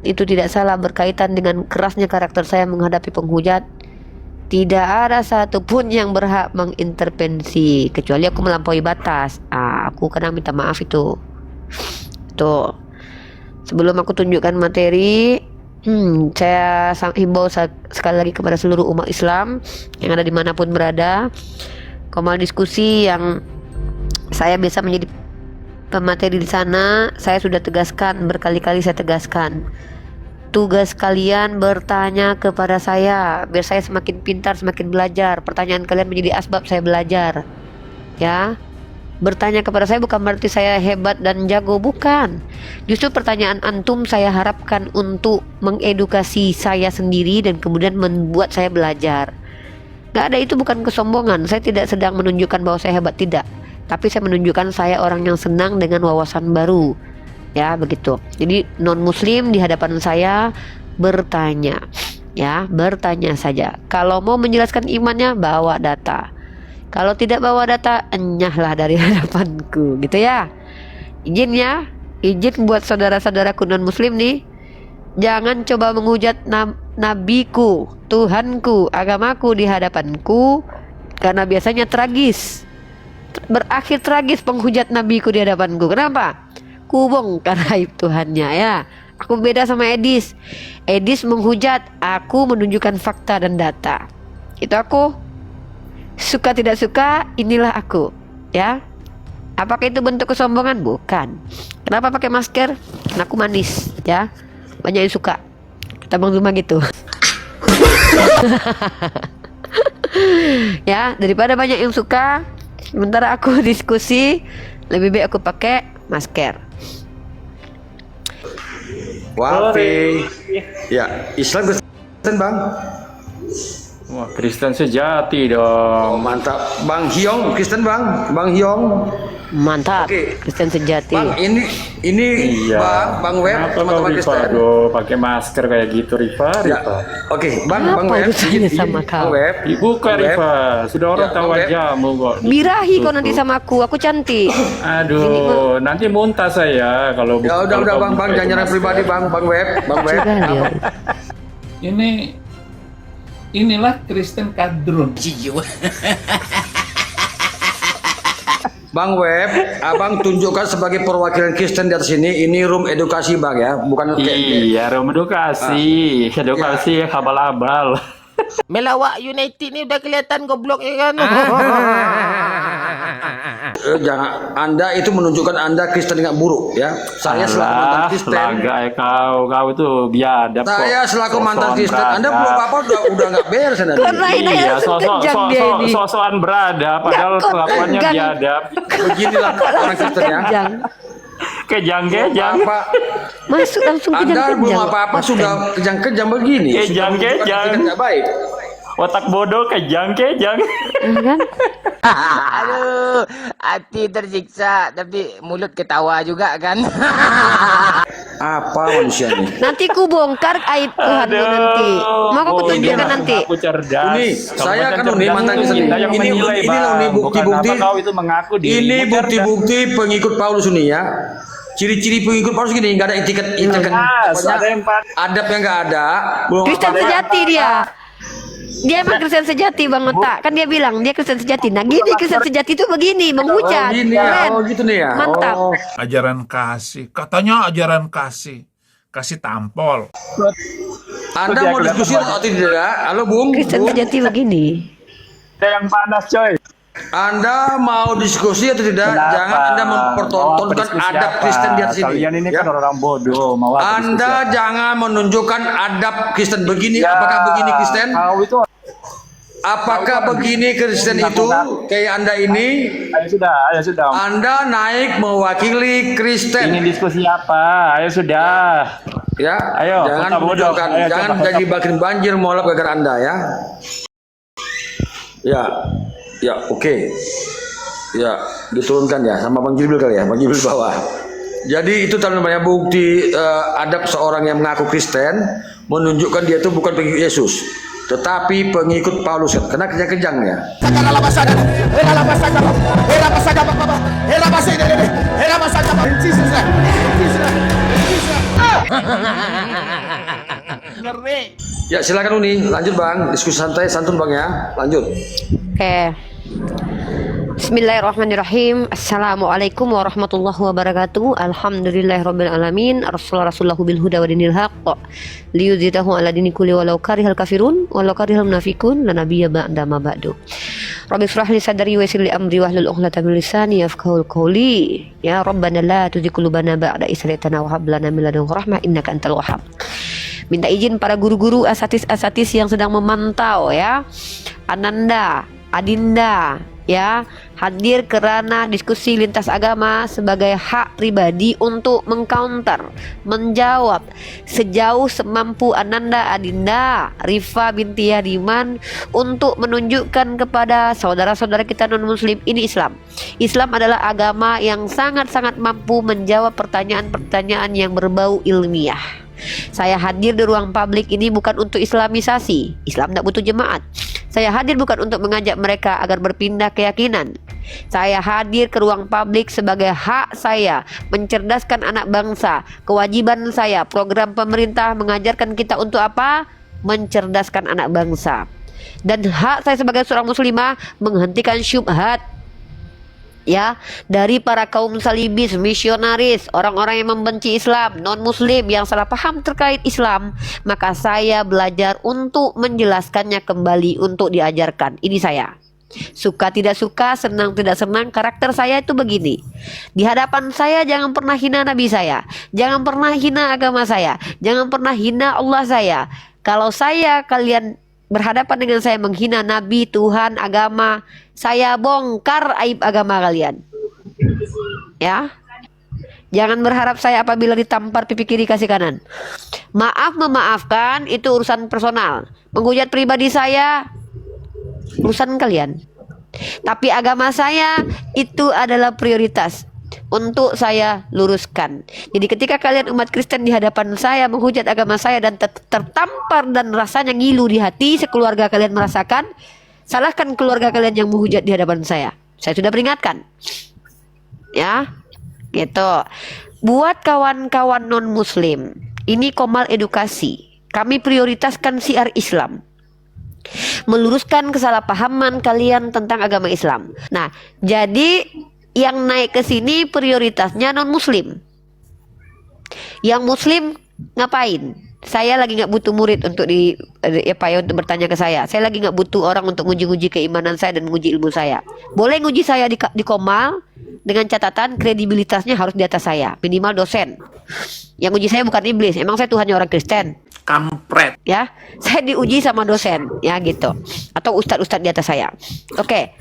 itu tidak salah berkaitan dengan kerasnya karakter saya menghadapi penghujat, tidak ada satupun yang berhak mengintervensi kecuali aku melampaui batas. Aku kadang minta maaf itu. Tuh. Sebelum aku tunjukkan materi, saya himbau sekali lagi kepada seluruh umat Islam yang ada dimanapun berada, komal diskusi yang saya bisa menjadi pemateri di sana. Saya sudah tegaskan, berkali-kali saya tegaskan, tugas kalian bertanya kepada saya biar saya semakin pintar, semakin belajar. Pertanyaan kalian menjadi asbab saya belajar, ya. Bertanya kepada saya bukan berarti saya hebat dan jago, bukan. Justru pertanyaan antum saya harapkan untuk mengedukasi saya sendiri dan kemudian membuat saya belajar. Gak ada, itu bukan kesombongan. Saya tidak sedang menunjukkan bahwa saya hebat, tidak. Tapi saya menunjukkan saya orang yang senang dengan wawasan baru. Ya, begitu. Jadi non muslim di hadapan saya bertanya. Ya, bertanya saja. Kalau mau menjelaskan imannya, bawa data. Kalau tidak bawa data, enyahlah dari hadapanku, gitu ya. Izin ya, izin buat saudara-saudaraku non muslim nih, jangan coba menghujat nabiku, Tuhanku, agamaku di hadapanku, karena biasanya tragis, berakhir tragis penghujat nabiku di hadapanku. Kenapa? Ku bongkar aib Tuhannya, ya. Aku beda sama Edis. Edis menghujat, aku menunjukkan fakta dan data. Itu aku. Suka tidak suka, inilah aku, ya. Apakah itu bentuk kesombongan? Bukan. Kenapa pakai masker? Karena aku manis, ya. Banyak yang suka. Kata Bang Zuma gitu. Ya, daripada banyak yang suka, sementara aku diskusi, lebih baik aku pakai masker. Wafi. Ya, Islam Kristen, Bang. Wah, Kristen sejati Oh, dong. mantap. Bang Hyong, Kristen, Bang. Bang Hyong. Mantap. Oke. Kristen sejati. Bang, ini Iya. Bang Web, Kenapa kau teman-teman Rifa? Kristen. Aduh, pakai masker kayak gitu, Rifa. Ya. Rifa. Oke, Bang Apa Web. urusannya sama kau? Bang Web. Ibu kok Bang Web. Rifa. Sudah orang Ya, tahu Bang Web. ajamu kok. Birahi kau Tutup. nanti sama aku cantik. Aduh, nanti muntah saya kalau Ya kalau udah kau Bang, buka itu jangan nyerang masker. pribadi Bang Web, Bang Web. Sudah dia. Inilah Kristen kadrun. Bang Web, Abang tunjukkan sebagai perwakilan Kristen di atas ini. Ini room edukasi Bang ya, bukan Iya, Rom edukasi. Edukasi abal-abal. Melawak United ni udah kelihatan goblok ya kan. Jangan, Anda itu menunjukkan Anda Kristen yang buruk ya. Saya selaku mantan Alah, Kristen. laga kau itu biadab kok. Saya selaku mantan Sosokan Kristen. Anda belum beradab. apa-apa udah nggak beres Anda. Lain Iya, langsung kejang dia ini. sosokan beradab padahal Nggak, kok kelakuannya kejang. biadab. Beginilah orang Langsung Kristen ya. kejang. Kejang-kejang. Apa? Masuk langsung Anda kejang-kejang. belum apa-apa sudah kejang-kejang begini. Sudah Kejang-kejang. menunjukkan etiket nggak baik. Otak bodoh kejang-kejang. Kan? Aduh, hati tersiksa tapi mulut ketawa juga kan. Apa manusia ini? Nanti ku bongkar aib Tuhanmu nanti. Mau aku bodoh. tunjukkan nanti. Aku cerdas. Ini, Kamu saya kan cerdas. ini mantan Kristen. Kita yang Ini menilai, loh Bang. nih bukti-bukti. Bukan apa kau itu mengaku dirimu Ini cerdas. bukti-bukti pengikut Paulus ini ya. Ciri-ciri pengikut Paulus gini, nggak ada etiket Mas, ada yang adab yang nggak ada. Belum Kristen apa-apa. sejati dia. Dia emang Kristen sejati Bang Otak. Kan dia bilang dia Kristen sejati. Nah gini Kristen sejati itu begini, menghujat. Oh, gini ya. Keren. Oh, gitu nih ya. Mantap. Oh. Ajaran kasih. Katanya ajaran kasih. Kasih tampol. Anda mau diskusi atau tidak? Halo Bung. Kristen Bung. sejati begini. Ada yang panas, coy. Anda mau diskusi atau tidak? Kenapa? Jangan Anda Mau mempertontonkan berdiskusi adab apa? Kristen di atas sini. Kalian ini ya. kan orang bodoh. Mau apa Anda diskusi apa? jangan menunjukkan adab Kristen begini. Ya, Apakah begini Kristen? Kau itu Apakah begini Kristen itu kayak Anda ini? ayo sudah. Anda naik mewakili Ini Kristen, diskusi apa? Ayo sudah. ya. Ayo, Jangan kota bodoh. menunjukkan, Ayo, jangan coba, jadi bakin banjir molap gara-gara Anda ya. Ya, oke. Ya, diturunkan ya sama Bang Jibril kali ya, Bang Jibril bawah. Jadi itu namanya bukti adab seorang yang mengaku Kristen menunjukkan dia itu bukan pengikut Yesus, tetapi pengikut Paulus. Karena kejang-kejang ya. Era Ngeri. Ya silakan Uni, lanjut Bang, diskusi santai santun Bang ya, lanjut. Oke. Bismillahirrahmanirrahim. Assalamualaikum warahmatullahi wabarakatuh. Alhamdulillahirabbil alamin. Rasulullah bil huda wa dinil haqq. Liyudzitahu ala dini kulli walau karihal kafirun walau karihal munafiqun la nabiyya ba'da ma ba'du. Rabbi shrah li sadri wa yassir li amri wahlul 'uqdatam min lisani yafqahul qawli. Ya Rabbana la tuzigh qulubana ba'da idh hadaytana wa hab lana min ladunka rahmah innaka antal wahhab. Minta izin para guru-guru, asatis-asatis yang sedang memantau ya. Ananda, Adinda ya, hadir kerana diskusi lintas agama sebagai hak pribadi untuk mengcounter, menjawab sejauh semampu Ananda, Adinda, Rifa binti Yadiman untuk menunjukkan kepada saudara-saudara kita non-muslim ini Islam. Islam adalah agama yang sangat-sangat mampu menjawab pertanyaan-pertanyaan yang berbau ilmiah. Saya hadir di ruang publik ini bukan untuk islamisasi. Islam tidak butuh jemaat. Saya hadir bukan untuk mengajak mereka agar berpindah keyakinan. Saya hadir ke ruang publik sebagai hak saya mencerdaskan anak bangsa. Kewajiban saya, program pemerintah mengajarkan kita untuk apa? Mencerdaskan anak bangsa. Dan hak saya sebagai seorang muslimah menghentikan syubhat ya dari para kaum salibis, misionaris, orang-orang yang membenci Islam, non-muslim yang salah paham terkait Islam. Maka saya belajar untuk menjelaskannya kembali, untuk diajarkan. Ini saya. Suka tidak suka, senang tidak senang, karakter saya itu begini. Di hadapan saya jangan pernah hina Nabi saya, jangan pernah hina agama saya, jangan pernah hina Allah saya. Kalau kalian berhadapan dengan saya menghina Nabi, Tuhan, agama, saya bongkar aib agama kalian. Ya. Jangan berharap saya apabila ditampar pipi kiri kasih kanan. Maaf memaafkan itu urusan personal. Menghujat pribadi saya urusan kalian. Tapi agama saya itu adalah prioritas untuk saya luruskan. Jadi ketika kalian umat Kristen di hadapan saya menghujat agama saya dan tertampar dan rasanya ngilu di hati, sekeluarga kalian merasakan, salahkan keluarga kalian yang menghujat di hadapan saya. Saya sudah peringatkan. Ya, gitu. Buat kawan-kawan non-muslim, ini Komal Edukasi. Kami prioritaskan siar Islam. Meluruskan kesalahpahaman kalian tentang agama Islam. Nah, jadi yang naik ke sini prioritasnya non-muslim. Yang muslim ngapain? Saya lagi nggak butuh murid untuk untuk bertanya ke saya. Saya lagi nggak butuh orang untuk nguji-nguji keimanan saya dan nguji ilmu saya. Boleh nguji saya di Komal dengan catatan kredibilitasnya harus di atas saya, minimal dosen. Yang nguji saya bukan iblis. Emang saya Tuhannya orang Kristen? Kampret. Ya, saya diuji sama dosen, ya gitu, atau ustadz-ustadz di atas saya. Oke,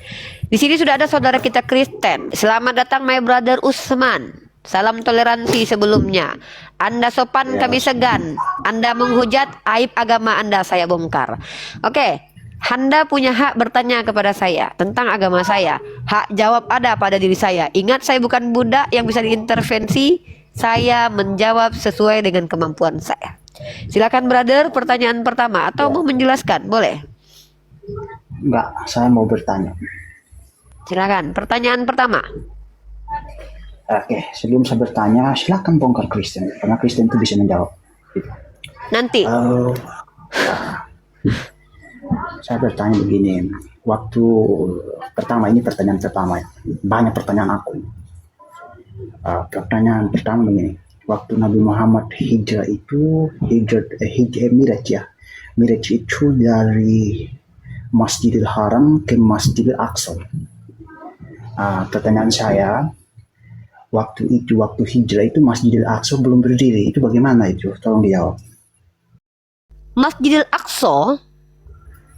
di sini sudah ada saudara kita Kristen. Selamat datang, my brother Usman. Salam toleransi sebelumnya. Anda sopan, kami segan. Anda menghujat, aib agama Anda saya bongkar. Oke, Anda punya hak bertanya kepada saya tentang agama saya. Hak jawab ada pada diri saya. Ingat, saya bukan budak yang bisa diintervensi. Saya menjawab sesuai dengan kemampuan saya. Silakan brother, pertanyaan pertama atau mau menjelaskan, boleh? Enggak, saya mau bertanya. Silakan, pertanyaan pertama. Oke, sebelum saya bertanya, silakan bongkar Kristen, karena Kristen itu bisa menjawab. Nanti. Saya bertanya begini, waktu pertama ini pertanyaan pertama, banyak pertanyaan aku. Pertanyaan pertama begini, waktu Nabi Muhammad hijrah itu Miraj itu dari Masjidil Haram ke Masjidil Aqsa. Pertanyaan saya, waktu hijrah itu Masjidil Aqsa belum berdiri, itu bagaimana itu? Tolong dijawab. Masjidil Aqsa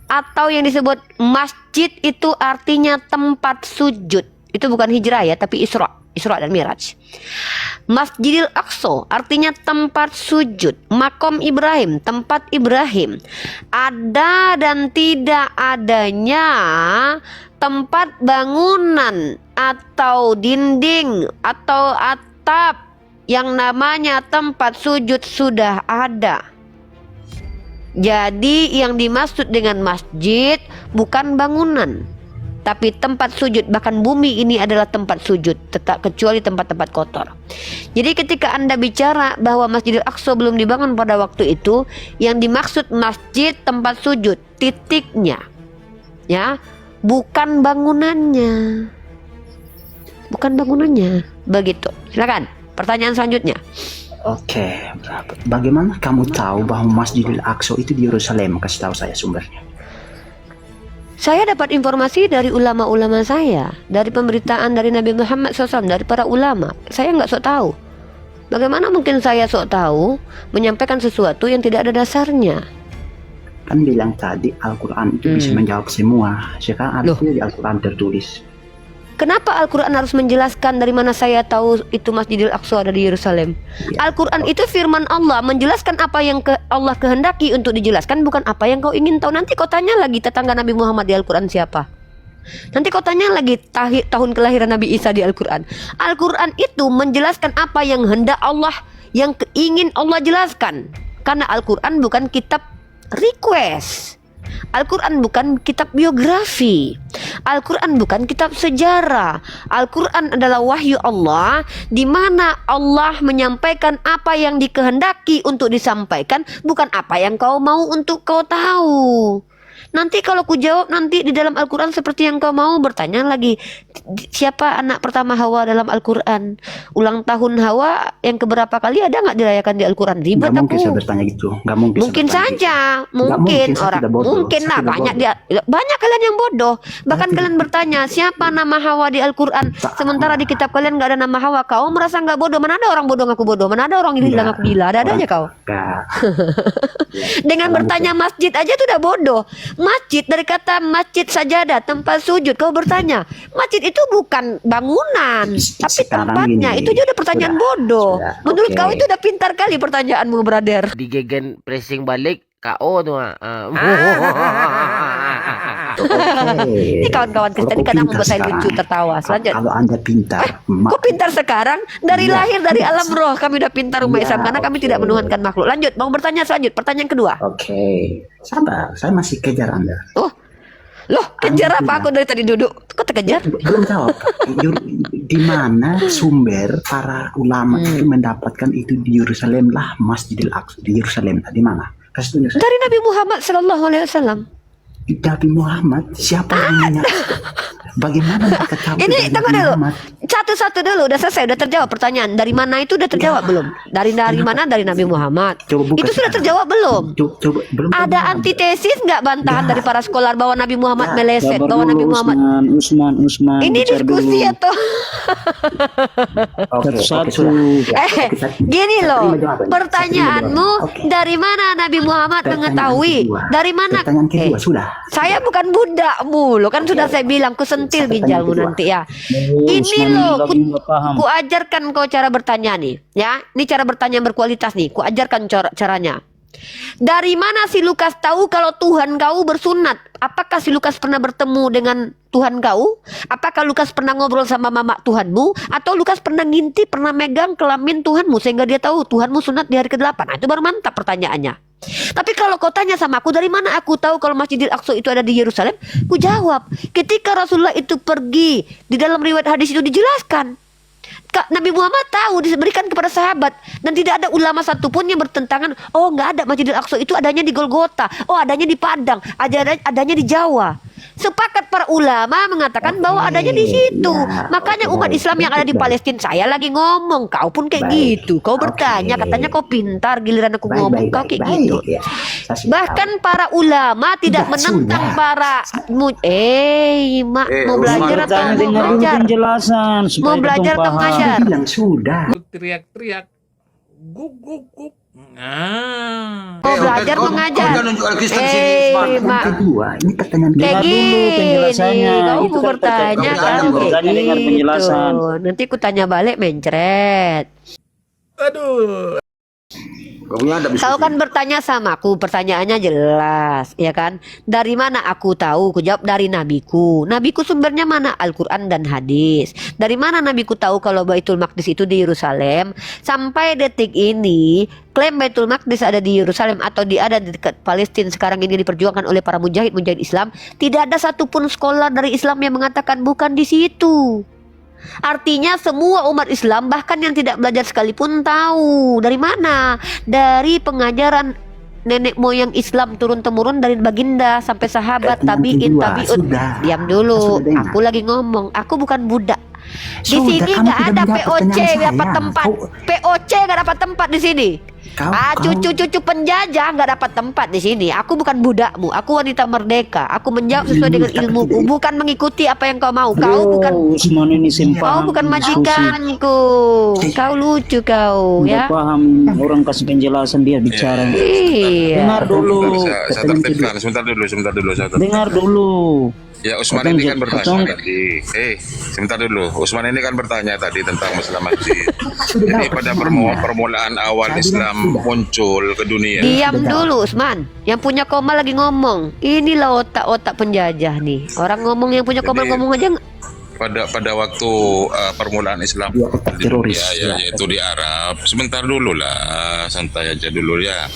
atau yang disebut masjid itu artinya tempat sujud. Itu bukan hijrah ya, tapi Isra dan Miraj. Masjidil Aqsa artinya tempat sujud. Makom Ibrahim, tempat Ibrahim. Ada dan tidak adanya tempat bangunan atau dinding atau atap yang namanya tempat sujud sudah ada. Jadi yang dimaksud dengan masjid bukan bangunan. tapi tempat sujud, bahkan bumi ini adalah tempat sujud, tetap kecuali tempat-tempat kotor. Jadi ketika Anda bicara bahwa Masjidil Aqsa belum dibangun pada waktu itu, yang dimaksud masjid tempat sujud, titiknya, ya, bukan bangunannya, bukan bangunannya. Begitu. Silakan. Pertanyaan selanjutnya. Oke, bagaimana kamu tahu bahwa Masjidil Aqsa itu di Yerusalem? Kasih tahu saya sumbernya. Saya dapat informasi dari ulama-ulama saya, dari pemberitaan dari Nabi Muhammad SAW, dari para ulama. Saya nggak sok tahu. Bagaimana mungkin saya sok tahu menyampaikan sesuatu yang tidak ada dasarnya? Kan bilang tadi Al-Quran itu bisa menjawab semua. Sekarang Loh. artinya di Al-Quran tertulis. Kenapa Al-Quran harus menjelaskan dari mana saya tahu itu Masjidil Aqsa ada di Yerusalem? Al-Quran itu firman Allah, menjelaskan apa yang Allah kehendaki untuk dijelaskan, bukan apa yang kau ingin tahu. Nanti kau tanya lagi tetangga Nabi Muhammad di Al-Quran siapa? Nanti kau tanya lagi tahun kelahiran Nabi Isa di Al-Quran. Al-Quran itu menjelaskan apa yang hendak Allah, yang ingin Allah jelaskan. Karena Al-Quran bukan kitab request. Al-Quran bukan kitab biografi. Al-Quran bukan kitab sejarah. Al-Quran adalah wahyu Allah, di mana Allah menyampaikan apa yang dikehendaki untuk disampaikan, bukan apa yang kau mau untuk kau tahu. Nanti kalau ku jawab nanti di dalam Al-Quran seperti yang kau mau, bertanya lagi, siapa anak pertama Hawa dalam Al-Quran? Ulang tahun Hawa yang keberapa kali ada nggak dirayakan di Al-Quran? Ribet Nggak mungkin aku. saya bertanya gitu. Nggak mungkin. Mungkin saya bertanya saja, gitu. Nggak mungkin saya orang, tidak bodoh. mungkin Saya lah tidak banyak bodoh. banyak kalian yang bodoh. Bahkan kalian bertanya siapa nama Hawa di Al-Quran, sementara di kitab kalian nggak ada nama Hawa. Kau merasa nggak bodoh? Mana ada orang bodoh ngaku bodoh? Mana ada orang gila Iya. ngaku gila? Ada aja kau. Nggak. Dengan bertanya masjid aja tuh udah bodoh. Masjid dari kata masjid sajadah, tempat sujud. Kau bertanya, masjid itu bukan bangunan, tapi Sekarang tempatnya. gini, Itu aja udah pertanyaan sudah, bodoh. sudah, Menurut oke. kau itu udah pintar kali pertanyaanmu, brother. Digegen pressing balik KO tuh. Ini kawan-kawan Kristen Kalau kadang pintar membuat saya sekarang, lucu tertawa. Selanjutnya. Kalau Anda pintar, Kok pintar sekarang? Dari Iya. lahir, dari alam roh kami udah pintar umat Iya, Islam, karena kami oke. tidak menuhankan makhluk. Lanjut, mau bertanya selanjut. Pertanyaan kedua. Oke, sabar. Saya masih kejar Anda. Oh, loh, kejar Anda apa tidak. aku dari tadi duduk? Kok terkejar? Belum jawab. Di mana sumber para ulama itu mendapatkan itu di Yerusalem lah, Masjidil Aqsa di Yerusalem? Di mana? Kasih tunjuk saya. Dari Nabi Muhammad Sallallahu Alaihi Wasallam. Nabi Muhammad, siapa yang nanya? Bagaimana mereka tahu Ini dari tunggu Nabi dulu. Muhammad? Satu-satu dulu, udah selesai, udah terjawab pertanyaan. Dari mana itu udah terjawab belum? Dari mana? Dari Nabi Muhammad. Coba buka Itu sudah sekarang. terjawab belum? Coba belum. Ada antitesis nggak bantahan Ya. dari para skolar bahwa Nabi Muhammad Ya, meleset, Sabar bahwa Nabi dulu, Muhammad Usman. ini bicara diskusi dulu. atau Oke, Satu-satu. sudah. Ya, kita- gini saya loh, terima jawaban. pertanyaanmu Saya terima jawaban. Oke. dari mana Nabi Muhammad Pertanyaan mengetahui? kedua. Dari mana? Pertanyaan kedua sudah. Saya bukan budakmu loh, kan sudah saya bilang ku sentil Pertanyaan ginjalmu kedua. nanti ya. Oh, Ini Usman loh, lagi nggak paham. ku ajarkan kau cara bertanya nih, ya. Ini cara bertanya yang berkualitas nih, ku ajarkan caranya. Dari mana si Lukas tahu kalau Tuhan kau bersunat? Apakah si Lukas pernah bertemu dengan Tuhan kau? Apakah Lukas pernah ngobrol sama mama Tuhanmu? Atau Lukas pernah ngintip, pernah megang kelamin Tuhanmu sehingga dia tahu Tuhanmu sunat di hari ke-8? Nah, itu baru mantap pertanyaannya. Tapi kalau kau tanya sama aku, dari mana aku tahu kalau Masjidil Aqsa itu ada di Yerusalem? Ku jawab, ketika Rasulullah itu pergi, di dalam riwayat hadis itu dijelaskan. Nabi Muhammad tahu, diberikan kepada sahabat, dan tidak ada ulama satupun yang bertentangan. Oh, nggak ada, Masjidil Aqsa itu adanya di Golgota, oh adanya di Padang, adanya di Jawa. Sepakat para ulama mengatakan bahwa adanya di situ. Ya, Makanya oke, umat baik. Islam yang ada di Baik. Palestina, saya lagi ngomong, kau pun kayak Baik. gitu. Kau Oke. bertanya, katanya kau pintar, giliran aku Baik, ngomong baik, kau baik, kayak baik, gitu. ya. Saya sudah Bahkan para ulama tidak Sudah, menentang sudah. para mak mau Usman, belajar atau Bertanya mau dengar dulu ngajar? penjelasan supaya Mau kita belajar atau paham. ngajar? tahu. Bilang sudah. Teriak-teriak. Guk, guk, guk. Nah. Mau belajar mau ngajar? Kau nunjuk Al-Kristen sini, Usman. Eh, mak, Kedua, ini pertanyaan kayak Dengar dulu gini, penjelasannya. kau Itu mau kan bertanya kata- kan kata- kayak kata- dengar penjelasan. gitu. Nanti ku tanya balik mencret. Aduh. Kau punya adab diskusi. Kau kan bertanya sama aku, pertanyaannya jelas, ya kan? Dari mana aku tahu? Aku jawab dari nabiku. Nabiku sumbernya mana? Al-Quran dan hadis. Dari mana nabiku tahu kalau Baitul Maqdis itu di Yerusalem? Sampai detik ini, klaim Baitul Maqdis ada di Yerusalem atau ada di dekat Palestina sekarang ini diperjuangkan oleh para mujahid Islam. Tidak ada satupun scholar dari Islam yang mengatakan bukan di situ. Artinya semua umat Islam bahkan yang tidak belajar sekalipun tahu. Dari mana? Dari pengajaran nenek moyang Islam turun-temurun dari baginda sampai sahabat, tabiin, tabiut. Diam dulu, aku lagi ngomong. Aku bukan budak. Di Sudah, sini kamu nggak tidak ada menjawab POC pertanyaan dapat saya. tempat. POC nggak dapat tempat di sini. Cucu-cucu penjajah nggak dapat tempat di sini. Aku bukan budakmu. Aku wanita merdeka. Aku menjawab sesuai dengan ilmuku, bukan mengikuti apa yang kau mau. Kau bukan Usman ini Kau simpang. bukan majikanku. Kau lucu kau, Udah ya. paham, orang kasih penjelasan dia bicara. Iya. Dengar dulu. Saya tertibkan. Sebentar dulu. Saya tertibkan. Dengar dulu. Ya, Usman Katanya, ini kan bertanya katanya. tadi. Sebentar dulu. Usman ini kan bertanya tadi tentang masalah masjid. Jadi pada permulaan awal Islam muncul ke dunia. Diam dulu, Usman. Yang punya koma lagi ngomong. Inilah otak-otak penjajah nih. Orang ngomong yang punya koma Jadi, ngomong aja. Pada waktu permulaan Islam Dia otak di teroris, dunia, ya. yaitu di Arab. Sebentar dulu lah, santai aja dulu ya.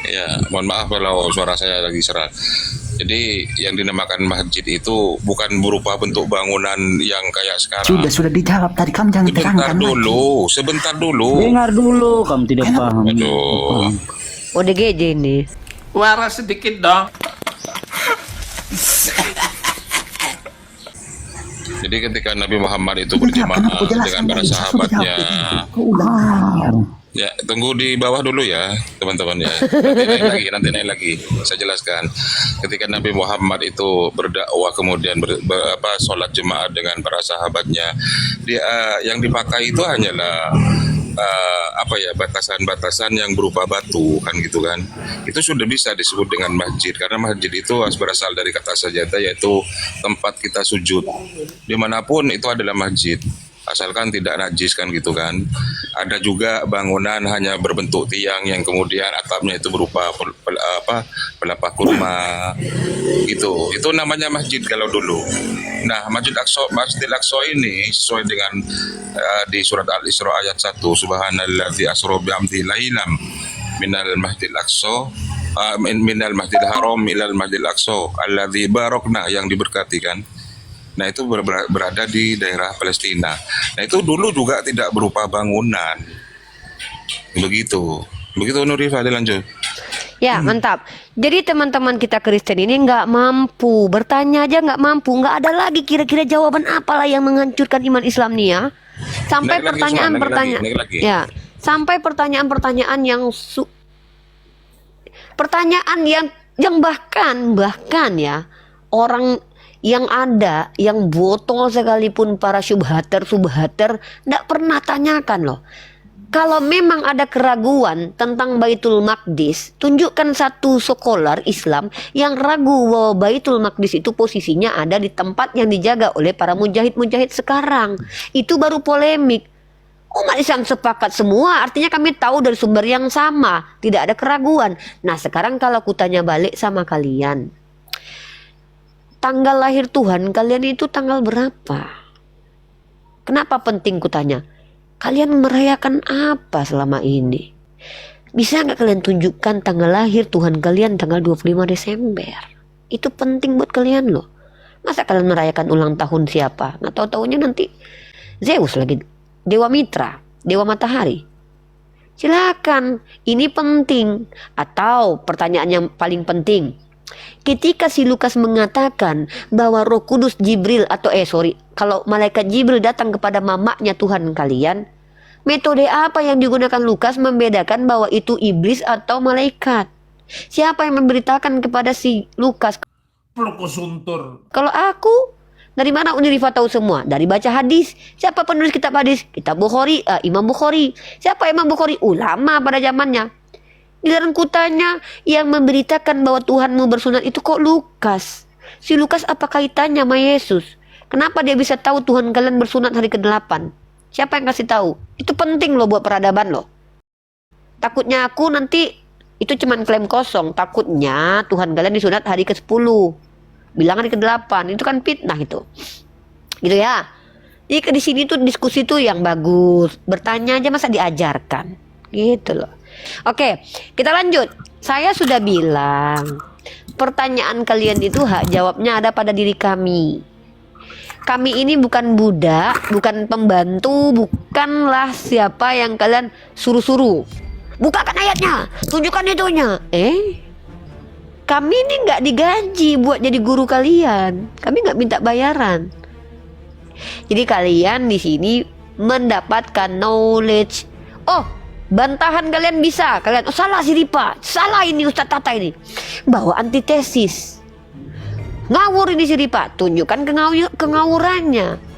Ya, mohon maaf kalau suara saya lagi serak. Jadi yang dinamakan masjid itu bukan berupa bentuk bangunan yang kayak sekarang. Sudah dijawab tadi, kamu jangan terangkan Sebentar dulu. Dengar dulu, kamu tidak paham. Aduh. ODGJ ini. Waras sedikit dong. Jadi ketika Nabi Muhammad itu berjamaah dengan para sahabatnya, ya tunggu di bawah dulu ya teman-teman ya. Nanti naik lagi. Saya jelaskan. Ketika Nabi Muhammad itu berdakwah kemudian sholat jemaah dengan para sahabatnya, dia yang dipakai itu hanyalah batasan-batasan yang berupa batu kan gitu kan. Itu sudah bisa disebut dengan masjid karena masjid itu berasal dari kata sajadah, yaitu tempat kita sujud. Dimanapun itu adalah masjid, asalkan tidak najis kan gitu kan. Ada juga bangunan hanya berbentuk tiang yang kemudian atapnya itu berupa pelepah kurma gitu. Itu namanya masjid kalau dulu. Nah, Masjid Aqsa ini sesuai dengan di surat Al-Isra ayat 1, subhanalladzi asra bi'amdi lailam minal masjidil aqsa minal masjidil haram ilal masjidil aqsa alladzi barakna, yang diberkati kan. Nah, itu berada di daerah Palestina. Nah, itu dulu juga tidak berupa bangunan. Begitu Nuri, Fadil, lanjut. Ya, mantap. Jadi teman-teman kita Kristen ini nggak mampu. Bertanya aja nggak mampu. Nggak ada lagi kira-kira jawaban apalah yang menghancurkan iman Islam nih ya. Sampai Naik lagi, pertanyaan-pertanyaan. naik lagi. Ya, sampai pertanyaan-pertanyaan pertanyaan yang bahkan ya, orang yang ada yang botol sekalipun para subhater nggak pernah tanyakan loh. Kalau memang ada keraguan tentang Baitul Maqdis, tunjukkan satu scholar Islam yang ragu bahwa Baitul Maqdis itu posisinya ada di tempat yang dijaga oleh para mujahid sekarang. Itu baru polemik. Umat Islam sepakat semua, artinya kami tahu dari sumber yang sama, tidak ada keraguan. Nah, sekarang kalau aku tanya balik sama kalian, tanggal lahir Tuhan kalian itu tanggal berapa? Kenapa penting kutanya? Kalian merayakan apa selama ini? Bisa nggak kalian tunjukkan tanggal lahir Tuhan kalian tanggal 25 Desember? Itu penting buat kalian loh. Masa kalian merayakan ulang tahun siapa? Nggak tahu-taunya nanti Zeus lagi, Dewa Mitra, Dewa Matahari. Silakan, ini penting. Atau pertanyaan yang paling penting, ketika si Lukas mengatakan bahwa Roh Kudus Jibril kalau malaikat Jibril datang kepada mamaknya Tuhan kalian, metode apa yang digunakan Lukas membedakan bahwa itu iblis atau malaikat? Siapa yang memberitakan kepada si Lukas? Peluk suntur. Kalau aku, dari mana Unirifa tahu semua? Dari baca hadis. Siapa penulis kitab hadis? Kitab Bukhari, Imam Bukhari. Siapa Imam Bukhari? Ulama pada zamannya. Giliran kutanya yang memberitakan bahwa Tuhanmu bersunat itu kok Lukas. Si Lukas apa kaitannya sama Yesus? Kenapa dia bisa tahu Tuhan kalian bersunat hari ke-8? Siapa yang kasih tahu? Itu penting loh buat peradaban loh. Takutnya aku nanti itu cuman klaim kosong. Takutnya Tuhan kalian disunat hari ke-10. Bilang hari ke-8. Itu kan fitnah itu. Gitu ya. Jadi di sini tuh diskusi tuh yang bagus. Bertanya aja masa diajarkan. Gitu loh. Oke, kita lanjut. Saya sudah bilang, pertanyaan kalian itu hak jawabnya ada pada diri kami. Kami ini bukan budak, bukan pembantu, bukanlah siapa yang kalian suruh-suruh. Bukakan ayatnya, tunjukkan itunya. Kami ini nggak digaji buat jadi guru kalian. Kami nggak minta bayaran. Jadi kalian di sini mendapatkan knowledge. Oh, bantahan kalian bisa. Kalian, oh salah si Ripa, salah ini Ustadz Tata ini. Bawa antitesis. Ngawur ini si Ripa, tunjukkan kengawurannya.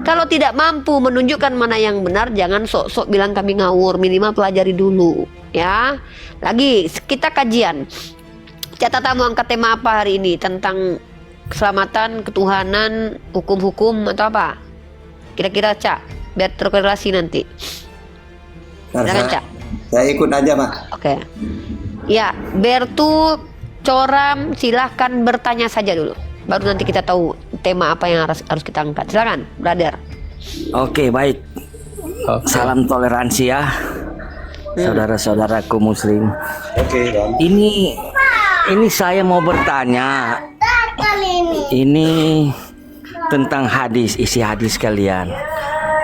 Kalau tidak mampu menunjukkan mana yang benar, jangan sok-sok bilang kami ngawur. Minimal pelajari dulu, ya. Lagi kita kajian. Catatan mau angkat tema apa hari ini? Tentang keselamatan, ketuhanan, hukum-hukum atau apa? Kira-kira Cak, biar terkorelasi nanti. Silakan Cak. Saya ikut aja, Mak. Oke. Ya, Bertu, Coram, silahkan bertanya saja dulu. Baru nanti kita tahu tema apa yang harus kita angkat. Silakan, brother. Oke, baik. Salam toleransi ya, saudara-saudaraku muslim. Oke, Bang. Ini saya mau bertanya. Ini tentang hadis, isi hadis kalian.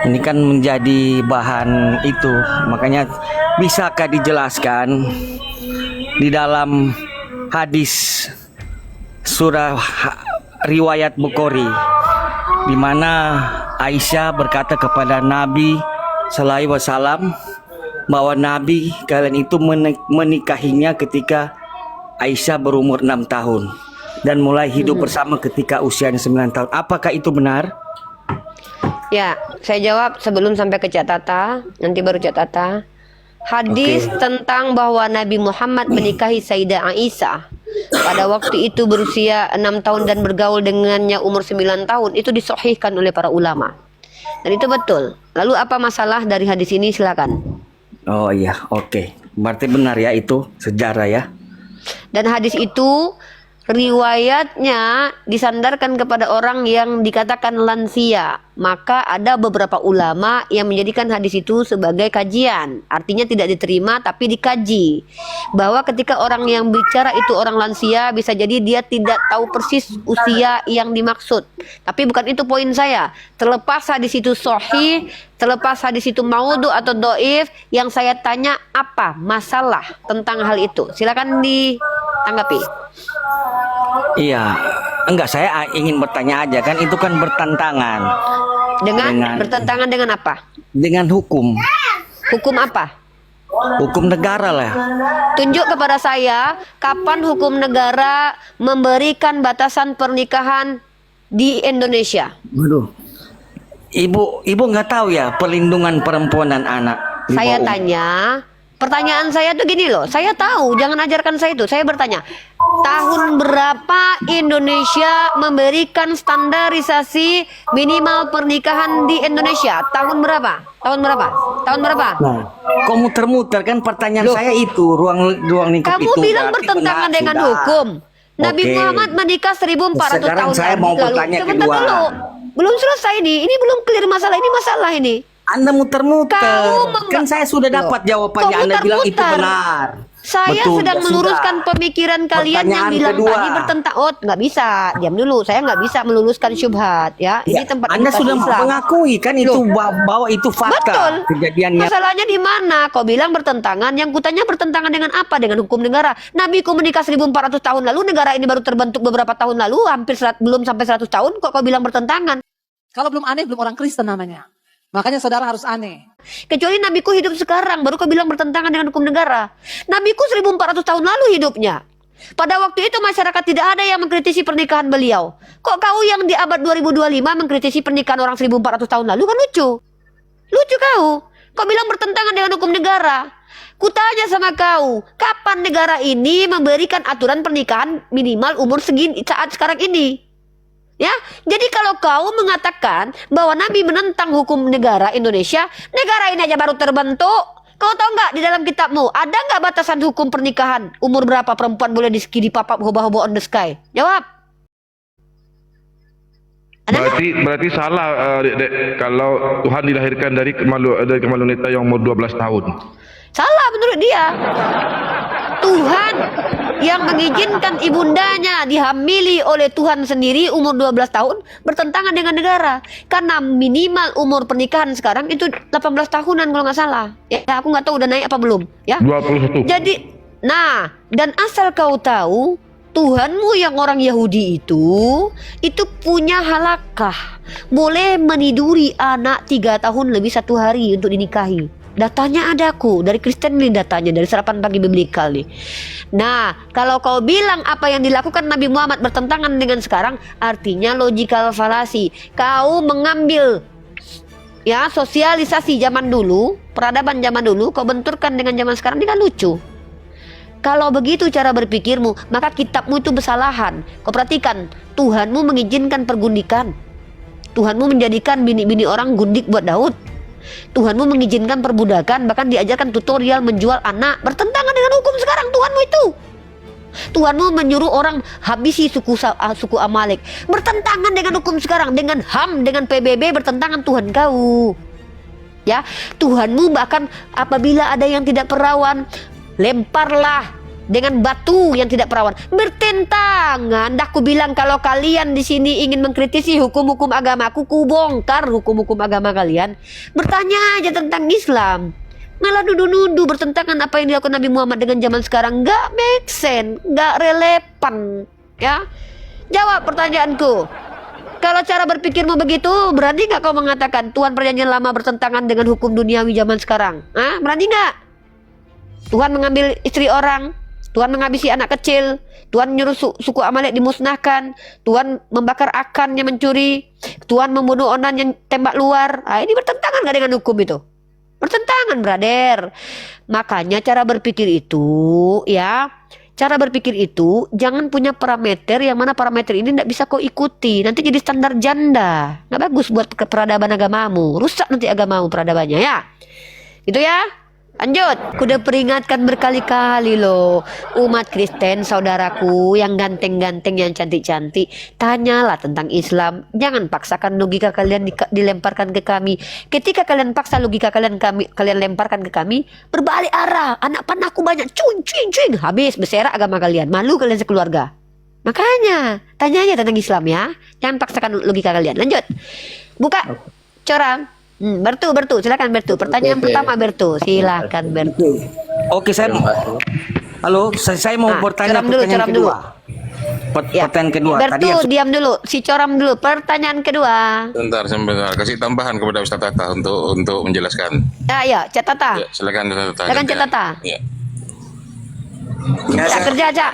Ini kan menjadi bahan itu. Makanya bisakah dijelaskan di dalam hadis surah riwayat Bukhari di mana Aisyah berkata kepada Nabi sallallahu alaihi wasallam bahwa Nabi kalian itu menikahinya ketika Aisyah berumur 6 tahun dan mulai hidup bersama ketika usianya 9 tahun. Apakah itu benar? Ya, saya jawab sebelum sampai ke Cak Tata, nanti baru Cak Tata. Hadis tentang bahwa Nabi Muhammad menikahi Sayyidah Aisyah pada waktu itu berusia 6 tahun dan bergaul dengannya umur 9 tahun, itu disahihkan oleh para ulama. Dan itu betul. Lalu apa masalah dari hadis ini? Silakan. Oh iya, oke. Berarti benar ya, itu sejarah ya. Dan hadis itu riwayatnya disandarkan kepada orang yang dikatakan lansia. Maka ada beberapa ulama yang menjadikan hadis itu sebagai kajian. Artinya tidak diterima tapi dikaji. Bahwa ketika orang yang bicara itu orang lansia, bisa jadi dia tidak tahu persis usia yang dimaksud. Tapi bukan itu poin saya. Terlepas hadis itu sahih, terlepas hadis itu maudhu atau doif, yang saya tanya apa masalah tentang hal itu. Silakan ditanggapi. Iya, enggak, saya ingin bertanya aja, kan itu kan bertentangan Bertentangan dengan apa? dengan hukum. Hukum apa? Hukum negara lah. Tunjuk kepada saya kapan hukum negara memberikan batasan pernikahan di Indonesia. Waduh, ibu nggak tahu ya perlindungan perempuan dan anak di Saya bawah tanya, pertanyaan saya tuh gini loh, saya tahu, jangan ajarkan saya itu. Saya bertanya, tahun berapa Indonesia memberikan standarisasi minimal pernikahan di Indonesia? Tahun berapa? Tahun berapa? Tahun berapa? Nah, kok muter-muter kan pertanyaan saya itu ruang lingkup Kamu itu bilang berarti bertentangan benar, dengan sudah. hukum. Nabi Oke. Muhammad menikah 1400 Sekarang tahun saya mau bertanya Sebentar kedua. dulu. Belum selesai nih. Ini belum clear masalah ini. Anda muter-muter. Kau Kan saya sudah dapat jawabannya. Kau Anda bilang itu muter-muter. benar. Saya Betul, sedang ya meluruskan sudah. pemikiran kalian yang Pertanyaan bilang kedua. tadi bertentang. Oh, nggak bisa. Diam dulu. Saya nggak bisa meluluskan syubhat. Ya, ini Ya, tempat Anda edukasi sudah Islam. mengakui kan itu bahwa itu Betul. fakta kejadiannya. Masalahnya di mana? Kau bilang bertentangan. Yang kutanya bertentangan dengan apa? Dengan hukum negara. Nabi ku menikah 1400 tahun lalu. Negara ini baru terbentuk beberapa tahun lalu. Hampir belum sampai 100 tahun. Kok kau bilang bertentangan? Kalau belum aneh, belum orang Kristen namanya. Makanya saudara harus aneh. Kecuali nabiku hidup sekarang, baru kau bilang bertentangan dengan hukum negara. Nabiku 1400 tahun lalu hidupnya. Pada waktu itu masyarakat tidak ada yang mengkritisi pernikahan beliau. Kok kau yang di abad 2025 mengkritisi pernikahan orang 1400 tahun lalu? Kan lucu. Lucu kau. Kau bilang bertentangan dengan hukum negara. Kutanya sama kau, kapan negara ini memberikan aturan pernikahan minimal umur segini saat sekarang ini? Ya, jadi kalau kau mengatakan bahwa Nabi menentang hukum negara Indonesia, negara ini aja baru terbentuk, Kau tahu nggak di dalam kitabmu ada nggak batasan hukum pernikahan? Umur berapa perempuan boleh di papap hoba-hoba on the sky? Jawab. Ada nggak? Berarti salah Dek, kalau Tuhan dilahirkan dari kemaluan wanita yang umur 12 tahun. Salah menurut dia. Tuhan yang mengizinkan ibundanya dihamili oleh Tuhan sendiri umur 12 tahun bertentangan dengan negara. Karena minimal umur pernikahan sekarang itu 18 tahunan kalau nggak salah. Ya, aku nggak tahu udah naik apa belum. Ya. 21. Jadi, nah, dan asal kau tahu, Tuhanmu yang orang Yahudi itu punya halakah. Boleh meniduri anak 3 tahun lebih 1 hari untuk dinikahi. Datanya adaku, dari Kristen nih datanya, dari Sarapan Pagi Biblikal nih. Nah, kalau kau bilang apa yang dilakukan Nabi Muhammad bertentangan dengan sekarang, artinya logical fallacy. Kau mengambil ya sosialisasi zaman dulu, peradaban zaman dulu, kau benturkan dengan zaman sekarang, ini kan lucu. Kalau begitu cara berpikirmu, maka kitabmu itu kesalahan. Kau perhatikan, Tuhanmu mengizinkan pergundikan. Tuhanmu menjadikan bini-bini orang gundik buat Daud. Tuhanmu mengizinkan perbudakan, bahkan diajarkan tutorial menjual anak, bertentangan dengan hukum sekarang Tuhanmu itu. Tuhanmu menyuruh orang habisi suku Amalek, bertentangan dengan hukum sekarang, dengan HAM, dengan PBB, bertentangan Tuhan kau. Ya, Tuhanmu bahkan apabila ada yang tidak perawan, lemparlah dengan batu yang tidak perawan, bertentangan. Dah ku bilang kalau kalian di sini ingin mengkritisi hukum-hukum agamaku, ku bongkar hukum-hukum agama kalian. Bertanya aja tentang Islam, malah nuduh-nuduh bertentangan apa yang dilakukan Nabi Muhammad dengan zaman sekarang. Gak make sense, gak relevan. Ya, jawab pertanyaanku. Kalau cara berpikirmu begitu, berani gak kau mengatakan Tuhan perjanjian lama bertentangan dengan hukum duniawi zaman sekarang? Hah? Berani gak? Tuhan mengambil istri orang, Tuhan menghabisi anak kecil, Tuhan menyuruh suku Amalek dimusnahkan, Tuhan membakar akan yang mencuri, Tuhan membunuh onan yang tembak luar. Ini bertentangan gak dengan hukum itu? Bertentangan, brother. Makanya cara berpikir itu, ya, cara berpikir itu jangan punya parameter yang mana parameter ini tidak bisa kau ikuti. Nanti jadi standar janda, nggak bagus buat peradaban agamamu, rusak nanti agamamu peradabannya, ya. Gitu ya. Lanjut, kuda peringatkan berkali-kali loh, umat Kristen saudaraku yang ganteng-ganteng, yang cantik-cantik, tanyalah tentang Islam. Jangan paksakan logika kalian dilemparkan ke kami. Ketika kalian paksa logika kalian lemparkan ke kami, berbalik arah. Anak panahku banyak, cuing, habis berserak agama kalian, malu kalian sekeluarga. Makanya tanyanya tentang Islam ya, jangan paksakan logika kalian. Lanjut, buka coram. Bertu, silakan Bertu. Pertanyaan pertama Bertu, silakan Bertu. Oke, halo, saya mau bertanya pertanyaan kedua. Pertanyaan kedua. Bertu, diam dulu. Si Coram dulu. Pertanyaan kedua. Sebentar. Kasih tambahan kepada Ustaz Tata untuk menjelaskan. Ya, Cak Tata. Ya, silakan Ustaz Tata. Silakan Cak Tata. Ya. Kerja, Cak.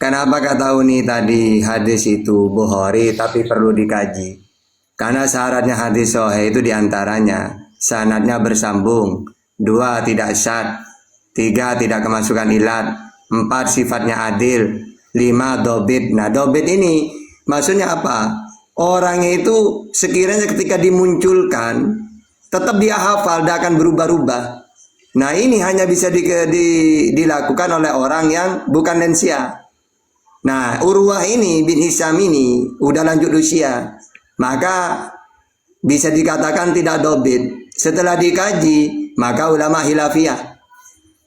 Kenapa kau tahu nih tadi hadis itu Bukhari tapi perlu dikaji? Karena syaratnya hadis sahih itu diantaranya sanadnya bersambung, 2 tidak syad, 3 tidak kemasukan ilat, 4 sifatnya adil, 5 dobit. Nah, dobit ini maksudnya apa? Orangnya itu sekiranya ketika dimunculkan tetap dia hafal, dia akan berubah-ubah. Nah, ini hanya bisa dilakukan oleh orang yang bukan lansia. Nah, Urwah ini bin Hisam ini udah lanjut usia, maka bisa dikatakan tidak dobit. Setelah dikaji, maka ulama hilafiyah,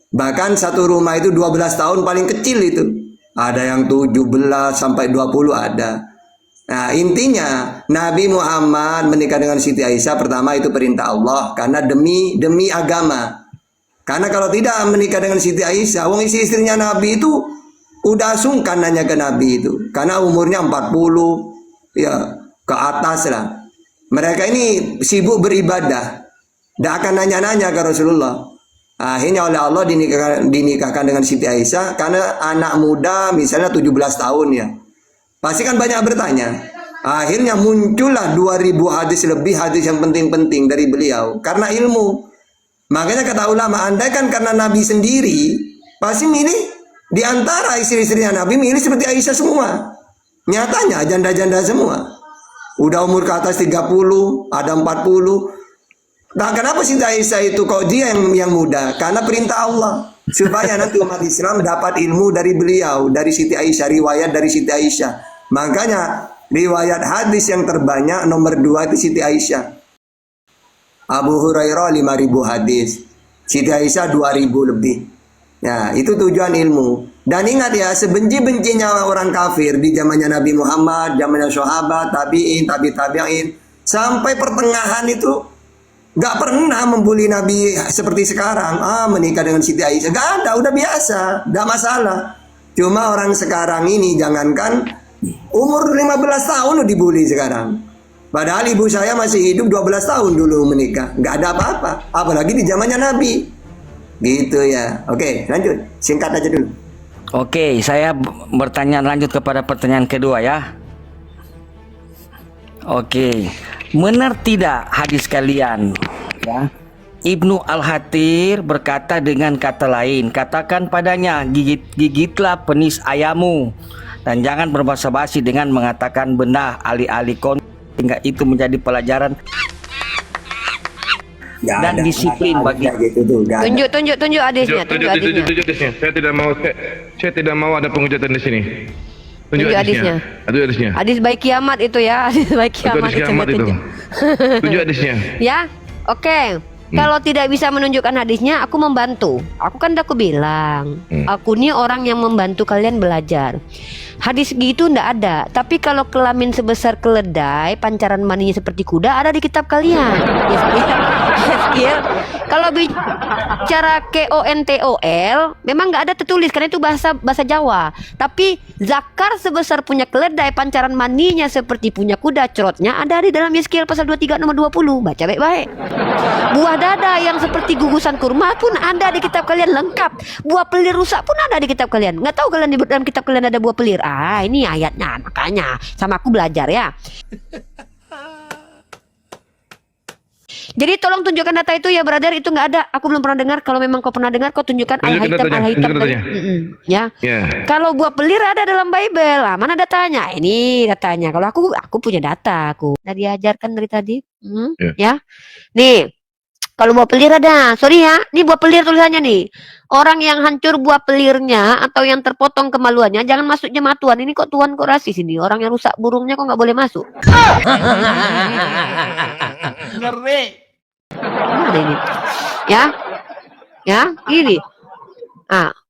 bahkan satu rumah itu 12 tahun paling kecil itu. Ada yang 17 sampai 20 ada. Nah, intinya Nabi Muhammad menikah dengan Siti Aisyah pertama itu perintah Allah karena demi agama. Karena kalau tidak menikah dengan Siti Aisyah, wong istri-istrinya Nabi itu udah sungkan nanya ke Nabi itu. Karena umurnya 40 ya ke atas lah. Mereka ini sibuk beribadah, tidak akan nanya-nanya ke Rasulullah. Akhirnya oleh Allah dinikahkan dengan Siti Aisyah karena anak muda misalnya 17 tahun ya. Pasti kan banyak bertanya. Akhirnya muncullah 2000 hadis lebih, hadis yang penting-penting dari beliau karena ilmu. Makanya kata ulama, andai kan karena Nabi sendiri, pasti milih di antara istri-istrinya Nabi milih seperti Aisyah semua. Nyatanya janda-janda semua. Udah umur ke atas 30, ada 40. Nah, kenapa Siti Aisyah itu kok dia yang muda? Karena perintah Allah. Supaya nanti umat Islam dapat ilmu dari beliau, dari Siti Aisyah, riwayat dari Siti Aisyah. Makanya riwayat hadis yang terbanyak nomor 2 itu Siti Aisyah. Abu Hurairah 5.000 hadis. Siti Aisyah 2.000 lebih. Ya, itu tujuan ilmu. Dan ingat ya, sebenci-bencinya orang kafir di zamannya Nabi Muhammad, zamannya sahabat, tabi'in, tabi'in, sampai pertengahan itu gak pernah membuli Nabi seperti sekarang. Menikah dengan Siti Aisyah, gak ada, udah biasa, gak masalah. Cuma orang sekarang ini, jangankan umur 15 tahun udah dibully sekarang. Padahal ibu saya masih hidup 12 tahun dulu menikah, gak ada apa-apa. Apalagi di zamannya Nabi. Gitu ya. Oke, lanjut. Singkat aja dulu. Oke, saya bertanya lanjut kepada pertanyaan kedua ya. Oke, benar tidak hadis kalian ya? Ibnu Al-Hatir berkata dengan kata lain, katakan padanya, gigitlah penis ayammu dan jangan berbasa-basi dengan mengatakan benda alih-alih kon, hingga itu menjadi pelajaran dan disiplin bagi Tunjuk hadisnya, tunjuk hadisnya. Tunjuk hadisnya. Saya tidak mau ada penghujatan di sini. Tunjuk hadisnya. Tunjuk hadisnya. Hadis baik kiamat itu ya, hadis baik kiamat, Hadis kiamat itu. Tunjuk hadisnya. Ya, oke. Kalau tidak bisa menunjukkan hadisnya, aku membantu. Aku kan udah aku bilang, aku nih orang yang membantu kalian belajar. Hadis gitu ndak ada. Tapi kalau kelamin sebesar keledai, pancaran maninya seperti kuda, ada di kitab kalian. Yes, kalau bicara KONTOL, memang nggak ada tertulis karena itu bahasa Jawa. Tapi zakar sebesar punya keledai, pancaran maninya seperti punya kuda, cerotnya ada di dalam Yeskiel pasal 23 nomor 20. Baca baik-baik. Buah dada yang seperti gugusan kurma pun ada di kitab kalian lengkap. Buah pelir rusak pun ada di kitab kalian. Nggak tahu kalian di dalam kitab kalian ada buah pelir? Ini ayatnya, makanya sama aku belajar ya. Jadi tolong tunjukkan data itu ya, brother. Itu nggak ada. Aku belum pernah dengar. Kalau memang kau pernah dengar, kau tunjukkan al-hitam. Ya. Kalau buah pelir ada dalam Bible. Mana datanya? Ini datanya. Kalau aku punya data. Aku udah diajarkan dari tadi. Ya. Nih. Kalau buah pelir ada. Sorry ya. Ini buah pelir tulisannya nih. Orang yang hancur buah pelirnya atau yang terpotong kemaluannya jangan masuk jemaat Tuhan. Ini kok Tuhan kok rasis ini. Orang yang rusak burungnya kok nggak boleh masuk. Ngeri. Mana ini? Ya, ini.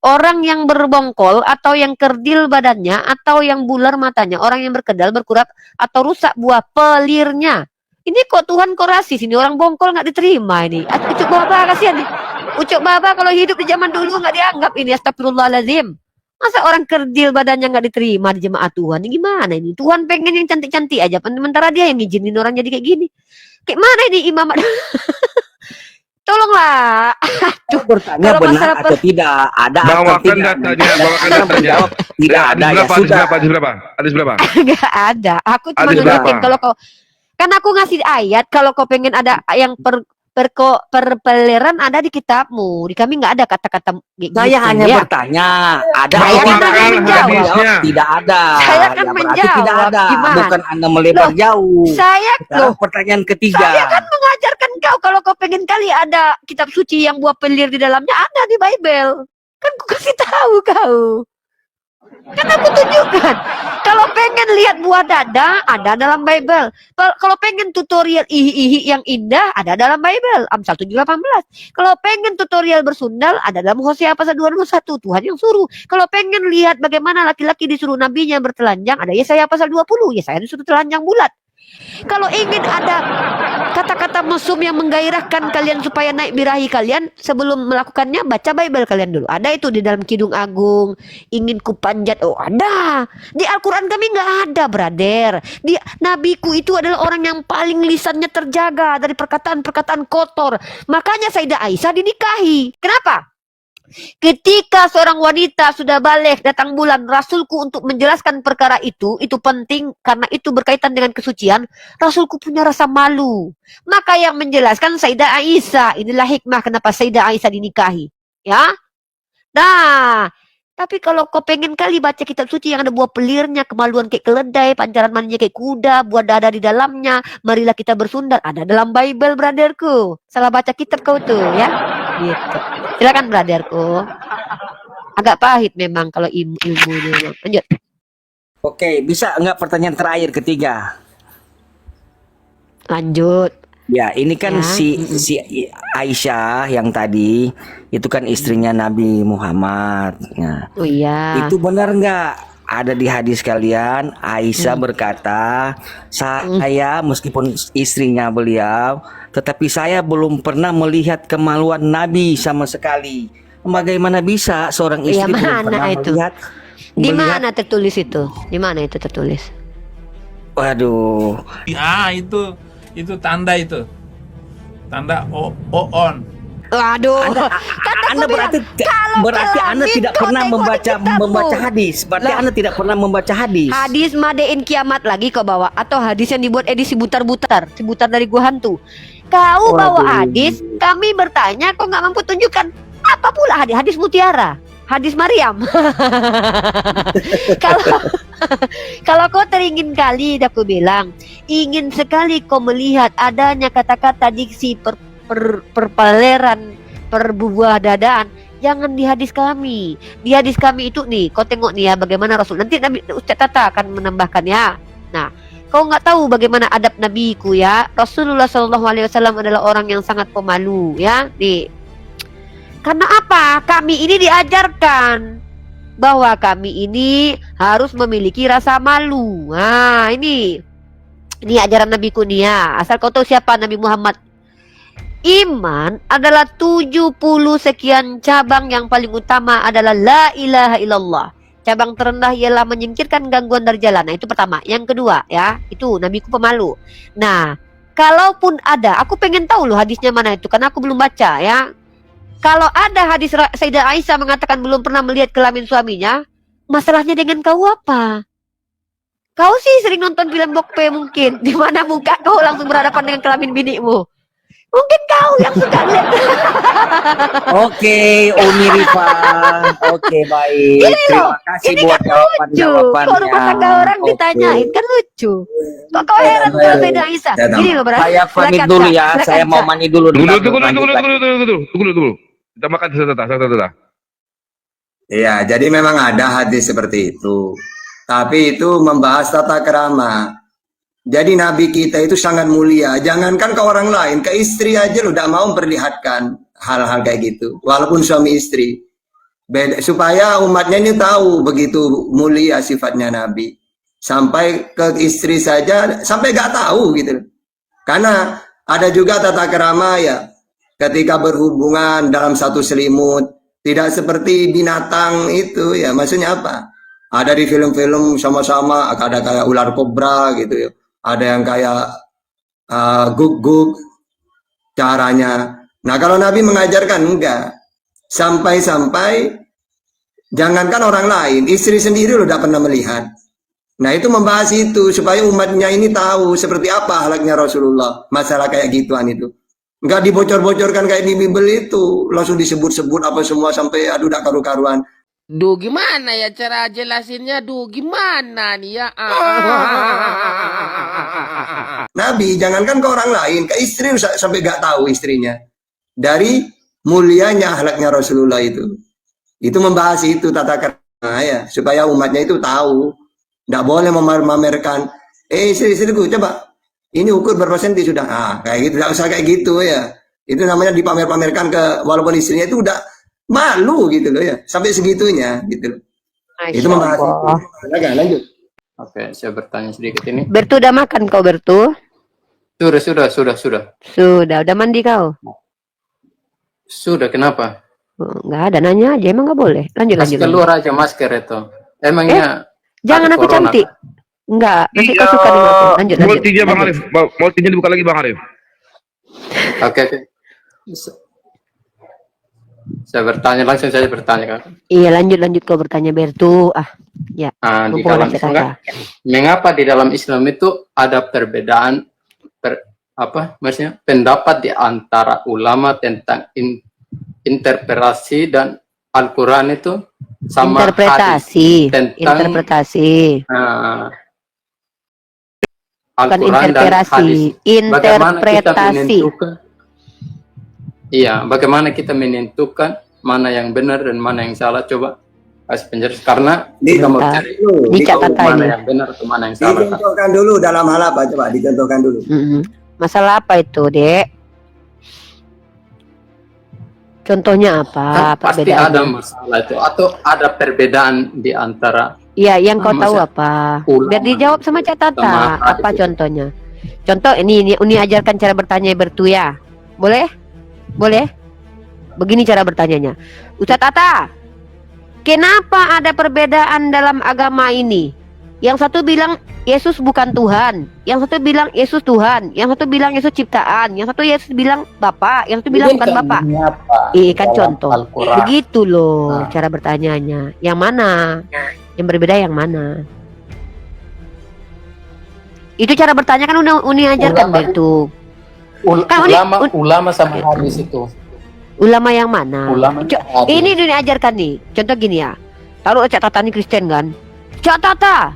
Orang yang berbongkol atau yang kerdil badannya atau yang bular matanya, orang yang berkedal, berkurap atau rusak buah pelirnya. Ini kok Tuhan kok rasis ini, orang bongkol nggak diterima ini. Ucuk baba kasihan nih. Ucuk baba kalau hidup di zaman dulu nggak dianggap ini, astagfirullahaladzim. Masa orang kerdil badannya nggak diterima di jemaat Tuhan? Ini gimana ini? Tuhan pengen yang cantik-cantik aja, sementara dia yang ngizinin orang jadi kayak gini. Kayak mana ini imam? Tolonglah. Aduh, bertanya benar atau tidak? Ada atau tidak? Bawakan datanya. Tidak ada. Hadis berapa? Hadis berapa? Nggak ada. Aku cuma nunjukin kalau kau, kan aku ngasih ayat kalau kau pengen ada yang perpeleran ada di kitabmu. Di kami nggak ada kata-kata gitu. Saya hanya bertanya, ada hadisnya? Tidak ada. Saya kan menjawab. Tidak ada. Gimana? Bukan Anda melebar jauh. Pertanyaan ketiga. Saya kan mengajarkan kau kalau kau pengen kali ada kitab suci yang buah pelir di dalamnya ada di Bible. Kan aku kasih tahu kau. Kan aku tunjukkan. Kalau pengen lihat buah dada, ada dalam Bible. Kalau pengen tutorial ihi-ihi yang indah, ada dalam Bible. Amsal 7:18. Kalau pengen tutorial bersundal, ada dalam Hosea pasal 2:1. Tuhan yang suruh. Kalau pengen lihat bagaimana laki-laki disuruh nabinya bertelanjang, ada Yesaya pasal 20. Yesaya disuruh telanjang bulat. Kalau ingin ada kata-kata mesum yang menggairahkan kalian supaya naik birahi kalian, sebelum melakukannya baca Bible kalian dulu. Ada itu di dalam Kidung Agung. Ingin ku panjat, oh ada. Di Al-Quran kami nggak ada, brother. Di nabiku itu adalah orang yang paling lisannya terjaga dari perkataan-perkataan kotor. Makanya Sayyidah Aisyah dinikahi. Kenapa? Ketika seorang wanita sudah balik datang bulan Rasulku untuk menjelaskan perkara itu penting karena itu berkaitan dengan kesucian. Rasulku punya rasa malu. Maka yang menjelaskan Sayyidah Aisyah. Inilah hikmah kenapa Sayyidah Aisyah dinikahi. Ya. Nah, Tapi kalau kau pengen kali baca kitab suci yang ada buah pelirnya, kemaluan kayak keledai, pancaran maninya kayak kuda, buah dada di dalamnya, marilah kita bersundal. Ada dalam Bible, brotherku. Salah baca kitab kau tuh, ya. Gitu. Silakan, brotherku. Agak pahit memang kalau ilmunya. Lanjut. Oke, bisa nggak pertanyaan terakhir ketiga? Lanjut. Ya, ini kan Ya. si Aisyah yang tadi itu kan istrinya Nabi Muhammad. Nah, Oh iya. itu benar nggak? Ada di hadis kalian, Aisyah berkata, saya meskipun istrinya beliau, tetapi saya belum pernah melihat kemaluan Nabi sama sekali. Bagaimana bisa seorang Iya, istri belum mana pernah itu? melihat? Di mana tertulis itu? Di mana itu tertulis? Waduh, Itu tanda itu. Tanda on. Waduh. Anda berarti Anda tidak pernah membaca hadis. Berarti Lah. Anda tidak pernah membaca hadis. Hadis Madein Kiamat lagi kau bawa, atau hadis yang dibuat edisi butar-butar, sebutar dari gua hantu. Kau bawa hadis, kami bertanya, kau nggak mampu tunjukkan apa pula hadis mutiara, hadis Maryam. Kalau kau teringin kali, aku bilang, ingin sekali kau melihat adanya kata-kata diksi perpeleran, perbuah dadaan. Jangan di hadis kami. Di hadis kami itu nih, kau tengok nih ya bagaimana Rasul. Nanti Nabi Ustaz Tata akan menambahkan ya. Nah, kau nggak tahu bagaimana adab nabiku ya. Rasulullah SAW adalah orang yang sangat pemalu ya. Nih, karena apa? Kami ini diajarkan bahwa kami ini harus memiliki rasa malu. Nah, ini ajaran nabiku nih ya. Asal kau tahu siapa Nabi Muhammad. Iman adalah 70 sekian cabang, yang paling utama adalah la ilaha illallah. Cabang terendah ialah menyingkirkan gangguan dari jalan. Nah, itu pertama. Yang kedua ya, itu nabiku pemalu. Nah, kalaupun ada, aku pengen tahu loh hadisnya mana itu, karena aku belum baca ya. Kalau ada hadis Sayyidah Aisyah mengatakan belum pernah melihat kelamin suaminya, masalahnya dengan kau apa? Kau sih sering nonton film Bokpe mungkin, di mana muka kau langsung berhadapan dengan kelamin binimu. Mungkin kau yang suka lihat. Oke, Umi Rifa. Oke, baik. Ini loh, Terima kasih ini buat kan lucu. Kok rumah tangga orang Oke. ditanyain, kan lucu. Kok kau heran tuh Sayyidah Aisyah? Gini loh, berarti. Saya pamit dulu ya. Saya mau mandi dulu. Tunggu. Kita makan sebentar. Iya, jadi memang ada hadis seperti itu. Tapi itu membahas tata kerama. Jadi Nabi kita itu sangat mulia. Jangankan ke orang lain, ke istri aja lu udah mau memperlihatkan hal-hal kayak gitu. Walaupun suami istri. Beda, supaya umatnya ini tahu begitu mulia sifatnya Nabi. Sampai ke istri saja, sampai gak tahu gitu. Karena ada juga tata kerama ya. Ketika berhubungan dalam satu selimut, tidak seperti binatang itu ya. Maksudnya apa? Ada di film-film sama-sama, ada kayak ular kobra gitu ya. Ada yang kayak gug-gug caranya. Nah, kalau Nabi mengajarkan enggak. Sampai-sampai jangankan orang lain, istri sendiri udah pernah melihat. Nah, itu membahas itu supaya umatnya ini tahu seperti apa halaknya Rasulullah. Masalah kayak gituan itu. Enggak dibocor-bocorkan kayak di Bible itu. Langsung disebut-sebut apa semua sampai aduh dak karu-karuan. Duh, gimana ya cara jelasinnya? Duh, gimana nih ya? Nabi jangankan ke orang lain, ke istri sampai gak tahu istrinya. Dari mulianya akhlaknya Rasulullah itu. Itu membahas itu tata kerama ya, supaya umatnya itu tahu. Nggak boleh memamerkan, istri-istriku coba, ini ukur berapa senti sudah. Ah, kayak gitu, nggak usah kayak gitu ya. Itu namanya dipamer-pamerkan ke, walaupun istrinya itu udah malu gitu loh ya, sampai segitunya gitu loh. Itu membahas itu. Lanjut. Oke, saya bertanya sedikit ini. Bertu udah makan kau, Bertu? Sudah. Sudah mandi kau? Sudah, kenapa? Nggak ada, nanya aja, emang nggak boleh. Lanjut. Keluar aja masker itu. Emangnya jangan aku corona, cantik. Enggak, nanti kau suka dengan aku. Lanjut. Multinya Bang Arif. Multinya dibuka lagi Bang Arif. Oke. Saya bertanya langsung saja bertanya kan. Iya, lanjut kau bertanya, Bertu. Ya. Di dalam Islam, mengapa di dalam Islam itu ada perbedaan maksudnya pendapat di antara ulama tentang interpretasi dan Al-Quran itu sama Interpretasi, hadis tentang interpretasi. Bukan Al-Quran dan hadis. interpretasi, Bagaimana kita interpretasi. menentukan? Iya, bagaimana kita menentukan mana yang benar dan mana yang salah? Coba kasih penjelasan. Karena kita mau Bentar. cari Ini tahu catatan mana ini. yang benar atau mana yang salah. Kak. Dicontohkan dulu dalam hal apa? Coba dicontohkan dulu. Masalah apa itu, Dek? Contohnya apa? Kan pasti Perbedaannya? ada masalah itu atau ada perbedaan di antara Iya, yang kau tahu masalah apa? ulama Biar dijawab sama Cak Tata. sama Apa hadis. contohnya? Contoh ini Uni ajarkan cara bertanya bertuya. Boleh? Boleh? Begini cara bertanyanya. Ustaz Tata, kenapa ada perbedaan dalam agama ini? Yang satu bilang Yesus bukan Tuhan, yang satu bilang Yesus Tuhan, yang satu bilang Yesus ciptaan, yang satu Yesus bilang Bapak, yang satu bilang bukan Bapak. Kan contoh. Begitu loh cara bertanyanya. Yang mana? Yang berbeda yang mana? Itu cara bertanya kan Uni ajarkan itu. Kan ulama sama hadis itu. Ulama yang mana? Ulama hadis. Ini Uni ajarkan nih. Contoh gini ya. Taruh Cak Tata ini Kristen kan? Cak Tata,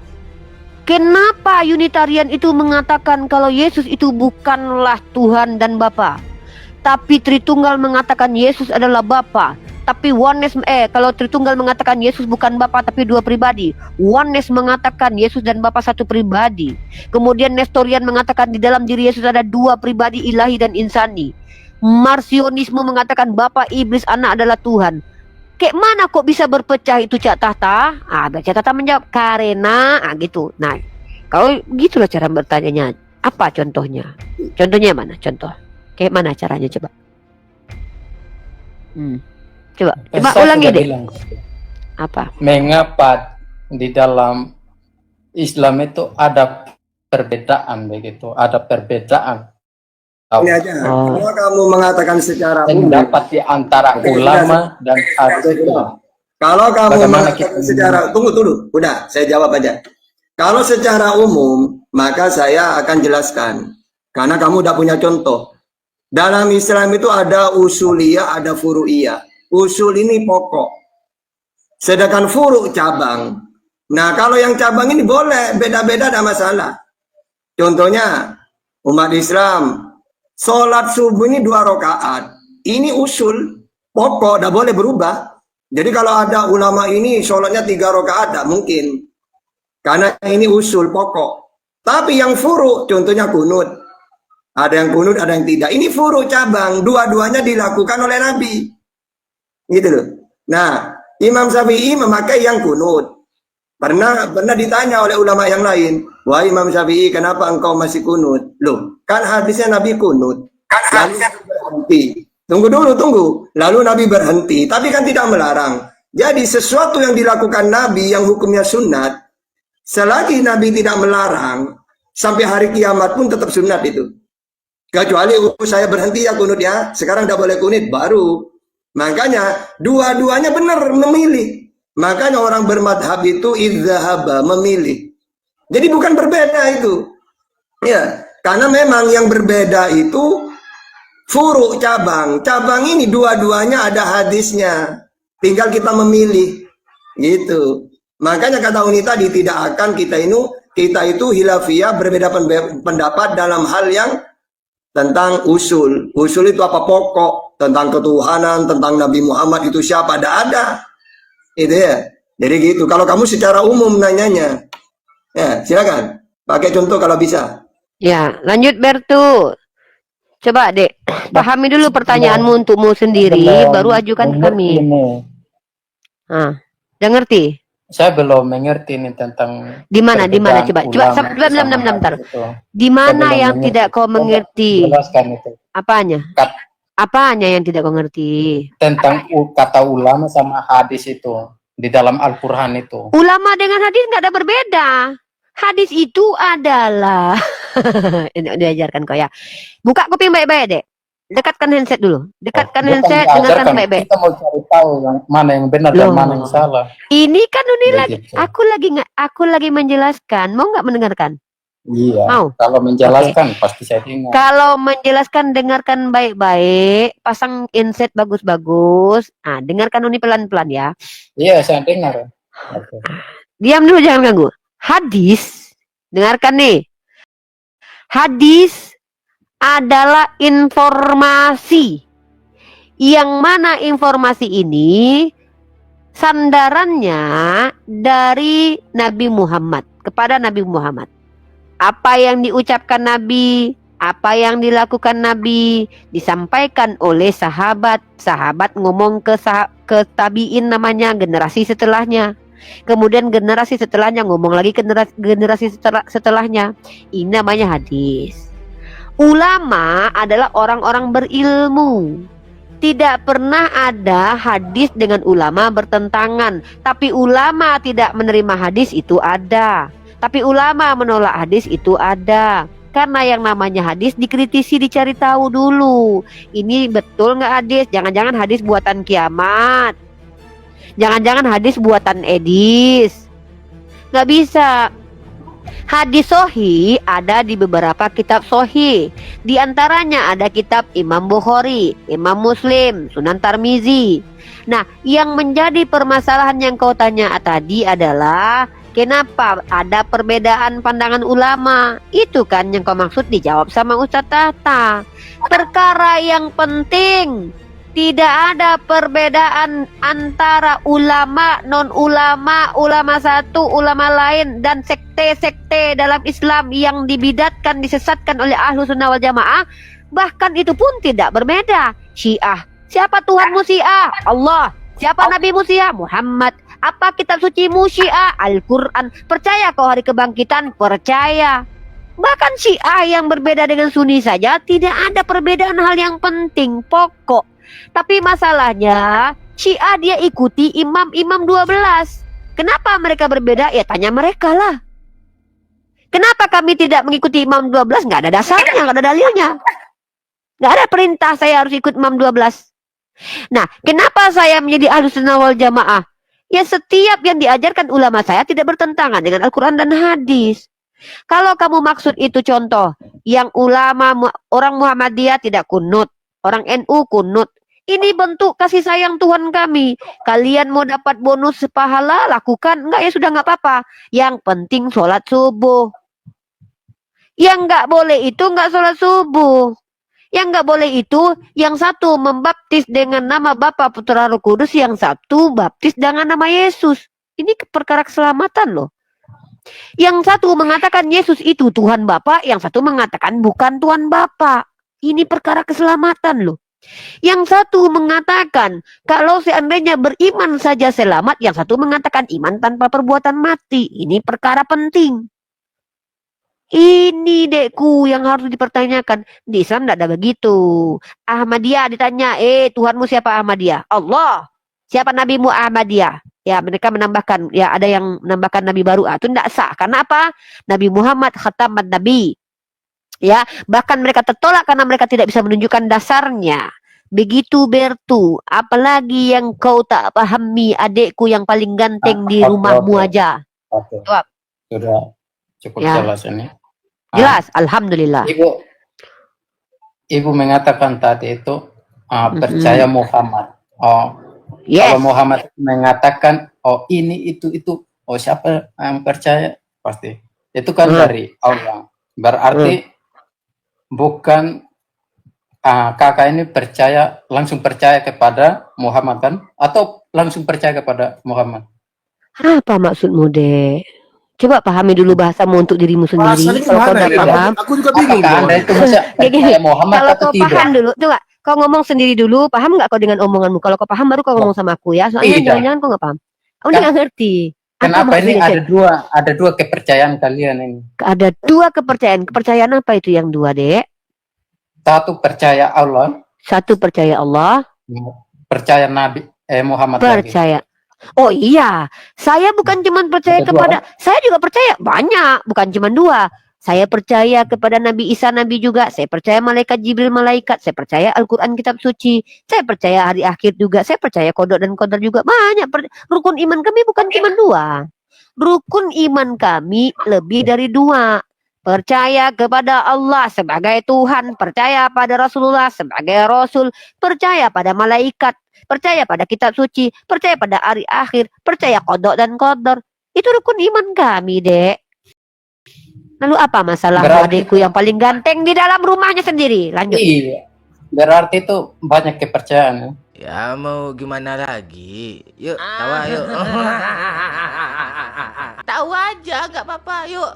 kenapa Unitarian itu mengatakan kalau Yesus itu bukanlah Tuhan dan Bapa? Tapi Tritunggal mengatakan Yesus adalah Bapa. Tapi Oneness kalau Tritunggal mengatakan Yesus bukan Bapa tapi dua pribadi. Oneness mengatakan Yesus dan Bapa satu pribadi. Kemudian Nestorian mengatakan di dalam diri Yesus ada dua pribadi ilahi dan insani. Marcionisme mengatakan Bapa, Iblis, Anak adalah Tuhan. Kayak mana kok bisa berpecah itu Cak Tata? Cak Tata menjawab karena gitu. Nah, kalau gitulah cara bertanyanya. Apa contohnya? Contohnya mana? Contoh. Kayak mana caranya coba? Coba Saya ulangi sudah deh. bilang. Apa? Mengapa di dalam Islam itu ada perbedaan begitu? Ada perbedaan. Ini aja. Kalau kamu mengatakan secara umum, pendapat di antara ulama dan hadis. Kalau kamu Bagaimana mengatakan secara tunggu, udah saya jawab aja. Kalau secara umum, maka saya akan jelaskan. Karena kamu udah punya contoh. Dalam Islam itu ada usuliyah, ada furu'iyah. Usul ini pokok. Sedangkan furu' cabang. Nah, kalau yang cabang ini boleh beda-beda, ada masalah. Contohnya umat Islam sholat subuh ini 2 rakaat. Ini usul pokok, tidak boleh berubah. Jadi kalau ada ulama ini sholatnya 3 rakaat, tidak mungkin. Karena ini usul pokok. Tapi yang furu, contohnya kunut. Ada yang kunut, ada yang tidak. Ini furu cabang, dua-duanya dilakukan oleh Nabi. Gitu loh. Nah, Imam Syafi'i memakai yang kunut. Pernah ditanya oleh ulama yang lain, wah Imam Syafi'i, kenapa engkau masih kunut? Loh, kan hadisnya Nabi kunut. Lalu berhenti. Tunggu dulu. Lalu Nabi berhenti, tapi kan tidak melarang. Jadi sesuatu yang dilakukan Nabi yang hukumnya sunat, selagi Nabi tidak melarang, sampai hari kiamat pun tetap sunat itu. Kecuali saya berhenti ya kunut ya, sekarang tidak boleh kunut, baru. Makanya dua-duanya benar memilih. Makanya orang bermadhab itu idzahaba, memilih. Jadi bukan berbeda itu. Ya, karena memang yang berbeda itu furu cabang. Cabang ini dua-duanya ada hadisnya. Tinggal kita memilih. Gitu. Makanya kata Uni tadi tidak akan kita itu hilafiyah, berbeda pendapat dalam hal yang tentang usul. Usul itu apa? Pokok. Tentang ketuhanan, tentang Nabi Muhammad itu siapa? Ada. Itu ya. Jadi gitu. Kalau kamu secara umum nanyanya. Ya, silakan. Pakai contoh kalau bisa. Ya, lanjut Bertu. Coba Dek, pahami dulu pertanyaanmu untukmu sendiri, baru ajukan ke kami. Udah ngerti? Saya belum mengerti ini tentang Di mana coba bentar. Di mana yang tidak kau mengerti? Jelaskan itu. Apanya? Apanya yang tidak kau ngerti? Tentang kata ulama sama hadis itu di dalam Al-Qur'an itu. Ulama dengan hadis nggak ada berbeda. Hadis itu adalah ini diajarkan kau ya. Buka kuping baik-baik, Dek. Dekatkan handset dulu. Dekatkan handset, dengarkan baik-baik. Kita mau cari tahu yang mana yang benar dan mana yang salah. Ini kan Uni lagi, aku lagi menjelaskan. Mau nggak mendengarkan? Iya. Mau? Kalau menjelaskan pasti saya dengar. Kalau menjelaskan dengarkan baik-baik, pasang inset bagus-bagus. Ah, dengarkan Uni pelan-pelan ya. Iya, saya dengar. Oke. Diam dulu jangan ganggu. Hadis, dengarkan nih. Hadis adalah informasi. Yang mana informasi ini sandarannya dari Nabi Muhammad, kepada Nabi Muhammad. Apa yang diucapkan Nabi, apa yang dilakukan Nabi, disampaikan oleh sahabat. Sahabat ngomong ke tabiin namanya, generasi setelahnya. Kemudian generasi setelahnya ngomong lagi ke generasi setelahnya. Ini namanya hadis. Ulama adalah orang-orang berilmu. Tidak pernah ada hadis dengan ulama bertentangan. Tapi ulama tidak menerima hadis itu ada. Tapi ulama menolak hadis itu ada. Karena yang namanya hadis dikritisi, dicari tahu dulu. Ini betul nggak hadis? Jangan-jangan hadis buatan kiamat. Jangan-jangan hadis buatan Edis. Nggak bisa. Hadis sohi ada di beberapa kitab sohi. Di antaranya ada kitab Imam Bukhari, Imam Muslim, Sunan Tirmizi. Nah, yang menjadi permasalahan yang kau tanya tadi adalah kenapa ada perbedaan pandangan ulama? Itu kan yang kau maksud, dijawab sama Ustadz Tahta. Perkara yang penting, tidak ada perbedaan antara ulama, non-ulama, ulama satu, ulama lain, dan sekte-sekte dalam Islam yang dibidatkan, disesatkan oleh Ahlu Sunnah wal Jamaah. Bahkan itu pun tidak berbeda. Syiah, siapa Tuhanmu Syiah? Allah. Siapa Nabimu Syiah? Muhammad. Apa kitab sucimu Syiah? Al-Quran. Percaya kau hari kebangkitan? Percaya. Bahkan Syiah yang berbeda dengan Sunni saja tidak ada perbedaan hal yang penting, pokok. Tapi masalahnya Syiah dia ikuti imam-imam 12. Kenapa mereka berbeda? Ya tanya mereka lah. Kenapa kami tidak mengikuti imam 12? Nggak ada dasarnya, nggak ada dalilnya. Nggak ada perintah saya harus ikut imam 12. Nah, kenapa saya menjadi Ahlus Sunnah wal Jamaah? Ya setiap yang diajarkan ulama saya tidak bertentangan dengan Al-Quran dan hadis. Kalau kamu maksud itu contoh, yang ulama orang Muhammadiyah tidak kunut, orang NU kunut. Ini bentuk kasih sayang Tuhan kami. Kalian mau dapat bonus pahala, lakukan. Enggak ya sudah nggak apa-apa. Yang penting sholat subuh. Yang nggak boleh itu nggak sholat subuh. Yang nggak boleh itu, yang satu membaptis dengan nama Bapa, Putra, Roh Kudus, yang satu baptis dengan nama Yesus. Ini perkara keselamatan loh. Yang satu mengatakan Yesus itu Tuhan Bapa, yang satu mengatakan bukan Tuhan Bapa. Ini perkara keselamatan loh. Yang satu mengatakan kalau seandainya beriman saja selamat, yang satu mengatakan iman tanpa perbuatan mati. Ini perkara penting. Ini dekku yang harus dipertanyakan. Di Islam tidak ada begitu. Ahmadiyah ditanya, Tuhanmu siapa Ahmadiyah? Allah. Siapa nabimu Ahmadiyah? Ya mereka menambahkan, ya ada yang menambahkan nabi baru. Itu tidak sah. Karena apa? Nabi Muhammad khataman nabi. Ya, bahkan mereka tertolak karena mereka tidak bisa menunjukkan dasarnya. Begitu Bertu, apalagi yang kau tak pahami adekku yang paling ganteng di rumahmu aja. Oke. Jawab. Sudah cukup Ya. jelas ini. Jelas, alhamdulillah. Ibu mengatakan tadi itu percaya Muhammad. Oh, Yes. kalau Muhammad mengatakan ini itu, siapa yang percaya? Pasti. Itu kan dari Allah. Berarti bukan kakak ini langsung percaya kepada Muhammad kan? Atau langsung percaya kepada Muhammad? Apa maksudmu, Dek? Coba pahami dulu bahasamu untuk dirimu sendiri. Kalau kau tidak paham, Aku juga bingung. Apakah Anda itu bisa kayak gini. percaya Muhammad Kalau atau kau tidak? paham dulu, coba kau ngomong sendiri dulu. Paham nggak kau dengan omonganmu? Kalau kau paham baru kau ngomong sama aku ya. Soalnya Tidak. jangan-jangan kau nggak paham. Aku nggak ngerti. Apa Kenapa ini maksudnya, ada dua kepercayaan kalian ini? Ada dua kepercayaan. Kepercayaan apa itu yang dua, Dek? Satu percaya Allah, Satu percaya Allah, percaya Nabi Muhammad lagi. percaya. Oh iya, saya bukan cuma percaya Ada dua, kepada, saya juga percaya banyak, bukan cuma dua. Saya percaya kepada Nabi Isa, Nabi juga. Saya percaya malaikat Jibril, malaikat. Saya percaya Al-Quran, kitab suci. Saya percaya hari akhir juga. Saya percaya kodok dan qadar juga. Banyak. Rukun iman kami bukan cuma dua. Rukun iman kami lebih dari dua. percaya kepada Allah sebagai Tuhan, percaya pada Rasulullah sebagai Rasul, percaya pada malaikat, percaya pada kitab suci, percaya pada hari akhir, percaya qada dan qadar. Itu rukun iman kami, Dek. Lalu apa masalahmu Berarti adikku yang paling ganteng di dalam rumahnya sendiri? Lanjut. iya. Berarti itu banyak kepercayaan. Ya? Ya mau gimana lagi? Yuk, tawa yuk. Tahu aja, nggak apa-apa. Yuk.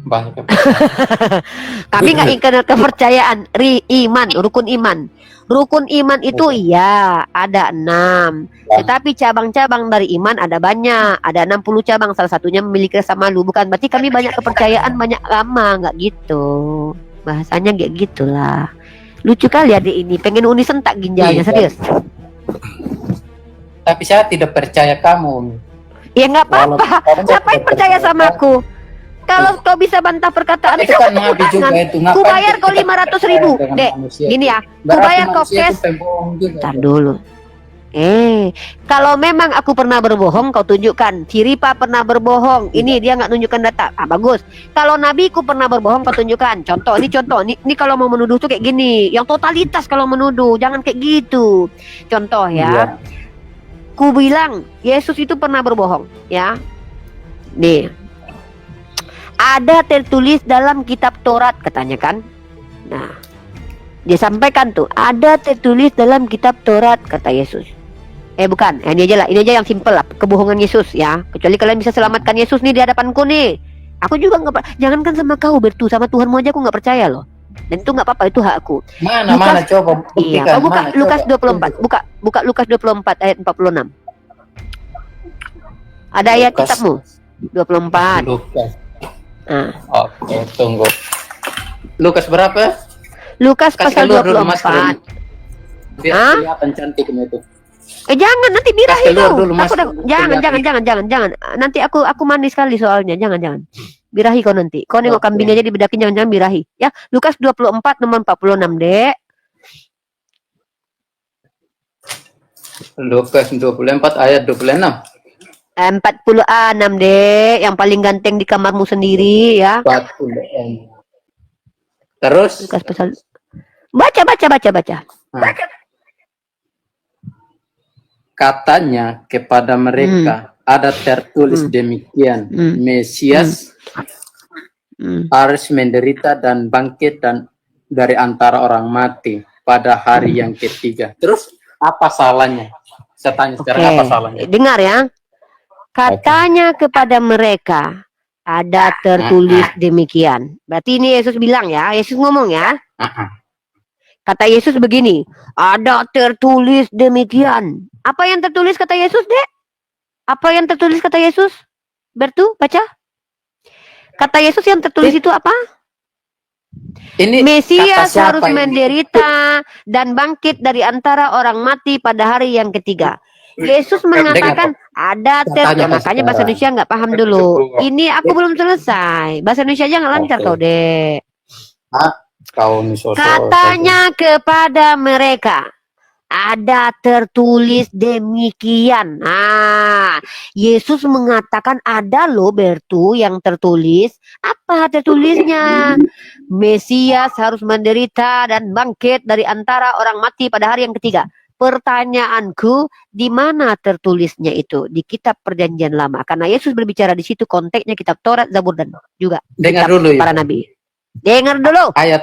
Banyak kepercayaan. Kami nggak ingkar kepercayaan, iman, rukun iman. Rukun iman itu iya, ada 6. Tetapi cabang-cabang dari iman ada banyak, ada 60 cabang. Salah satunya memiliki rasa malu. Bukan berarti kami banyak kepercayaan, banyak agama, nggak gitu. Bahasanya kayak gitulah. Lucu kali adik ini, pengen uni sentak ginjalnya, Iya. serius. Tapi saya tidak percaya kamu. Ya nggak Walaupun apa-apa. kamu Siapa yang tidak percaya sama aku? Kalau kau bisa bantah perkataan Itu kan Nabi juga itu. ku Ngapain bayar kau kita 500.000, dengan Dek. manusia? Gini ya, ku Berarti bayar kau manusia itu cash. pembohong juga. Ntar dulu. Kalau memang aku pernah berbohong, kau tunjukkan. Si Ripa pernah berbohong. Ini dia nggak nunjukkan data. Ah, bagus. Kalau nabiku pernah berbohong, kau tunjukkan. Contoh. Ini kalau mau menuduh tuh kayak gini. Yang totalitas kalau menuduh, jangan kayak gitu. Contoh ya. Iya. Ku bilang Yesus itu pernah berbohong, ya. Nih. Ada tertulis dalam kitab Taurat katanya kan. Nah, dia sampaikan tuh, ada tertulis dalam kitab Taurat kata Yesus. Bukan, ini aja lah, ini aja yang simpel lah, kebohongan Yesus ya. Kecuali kalian bisa selamatkan Yesus nih di hadapanku nih. Aku juga nggak, jangankan sama kau Bertu, sama Tuhanmu aja aku nggak percaya loh. Dan itu nggak apa-apa, itu hakku. Mana coba Iya, buktikan. kau buka Mana, Lukas coba. 24, buka Lukas 24 ayat 46. Ada ayat Lukas. kitabmu 24. Lukas. Nah, Oke, tunggu. Lukas berapa? Lukas Kasih pasal keluar dulu, Mas, 24. Biar Hah? kelihatan cantiknya itu. Jangan nanti birahi keluar kau. dulu, Mas. Jangan. Nanti aku manis sekali soalnya. Jangan. Birahi kau nanti. Kau nengok Oke. kambing aja dibedakin, jangan birahi. Ya, Lukas 24 nomor 46, Dek. Lukas 24 ayat 26. 46, Dek. Yang paling ganteng di kamarmu sendiri ya. 40. Terus Lukas pasal baca. katanya kepada mereka ada tertulis demikian, Mesias harus menderita dan bangkit dan dari antara orang mati pada hari yang ketiga. Terus apa salahnya? Saya tanya sekarang, apa salahnya? Dengar ya. Katanya kepada mereka ada tertulis demikian. Berarti ini Yesus bilang ya. Yesus ngomong ya. Kata Yesus begini, ada tertulis demikian. Apa yang tertulis kata Yesus, Dek? Apa yang tertulis kata Yesus? Bertu, baca. Kata Yesus yang tertulis itu apa? Ini Mesias kata siapa harus ini? menderita dan bangkit dari antara orang mati pada hari yang ketiga. Yesus mengatakan ada Katanya makanya bahasa sekarang. Indonesia nggak paham dulu. Ini aku belum selesai. Bahasa Indonesia aja nggak lancar kau, Dek. Kau nih sosok. Katanya kepada mereka ada tertulis demikian. Nah, Yesus mengatakan ada loh Bertu yang tertulis. Apa tertulisnya? Mesias harus menderita dan bangkit dari antara orang mati pada hari yang ketiga. Pertanyaanku, di mana tertulisnya itu? Di kitab Perjanjian Lama. Karena Yesus berbicara di situ konteksnya kitab Taurat, Zabur dan juga Dengar kitab dulu ya. para nabi. Dengar dulu. Ayat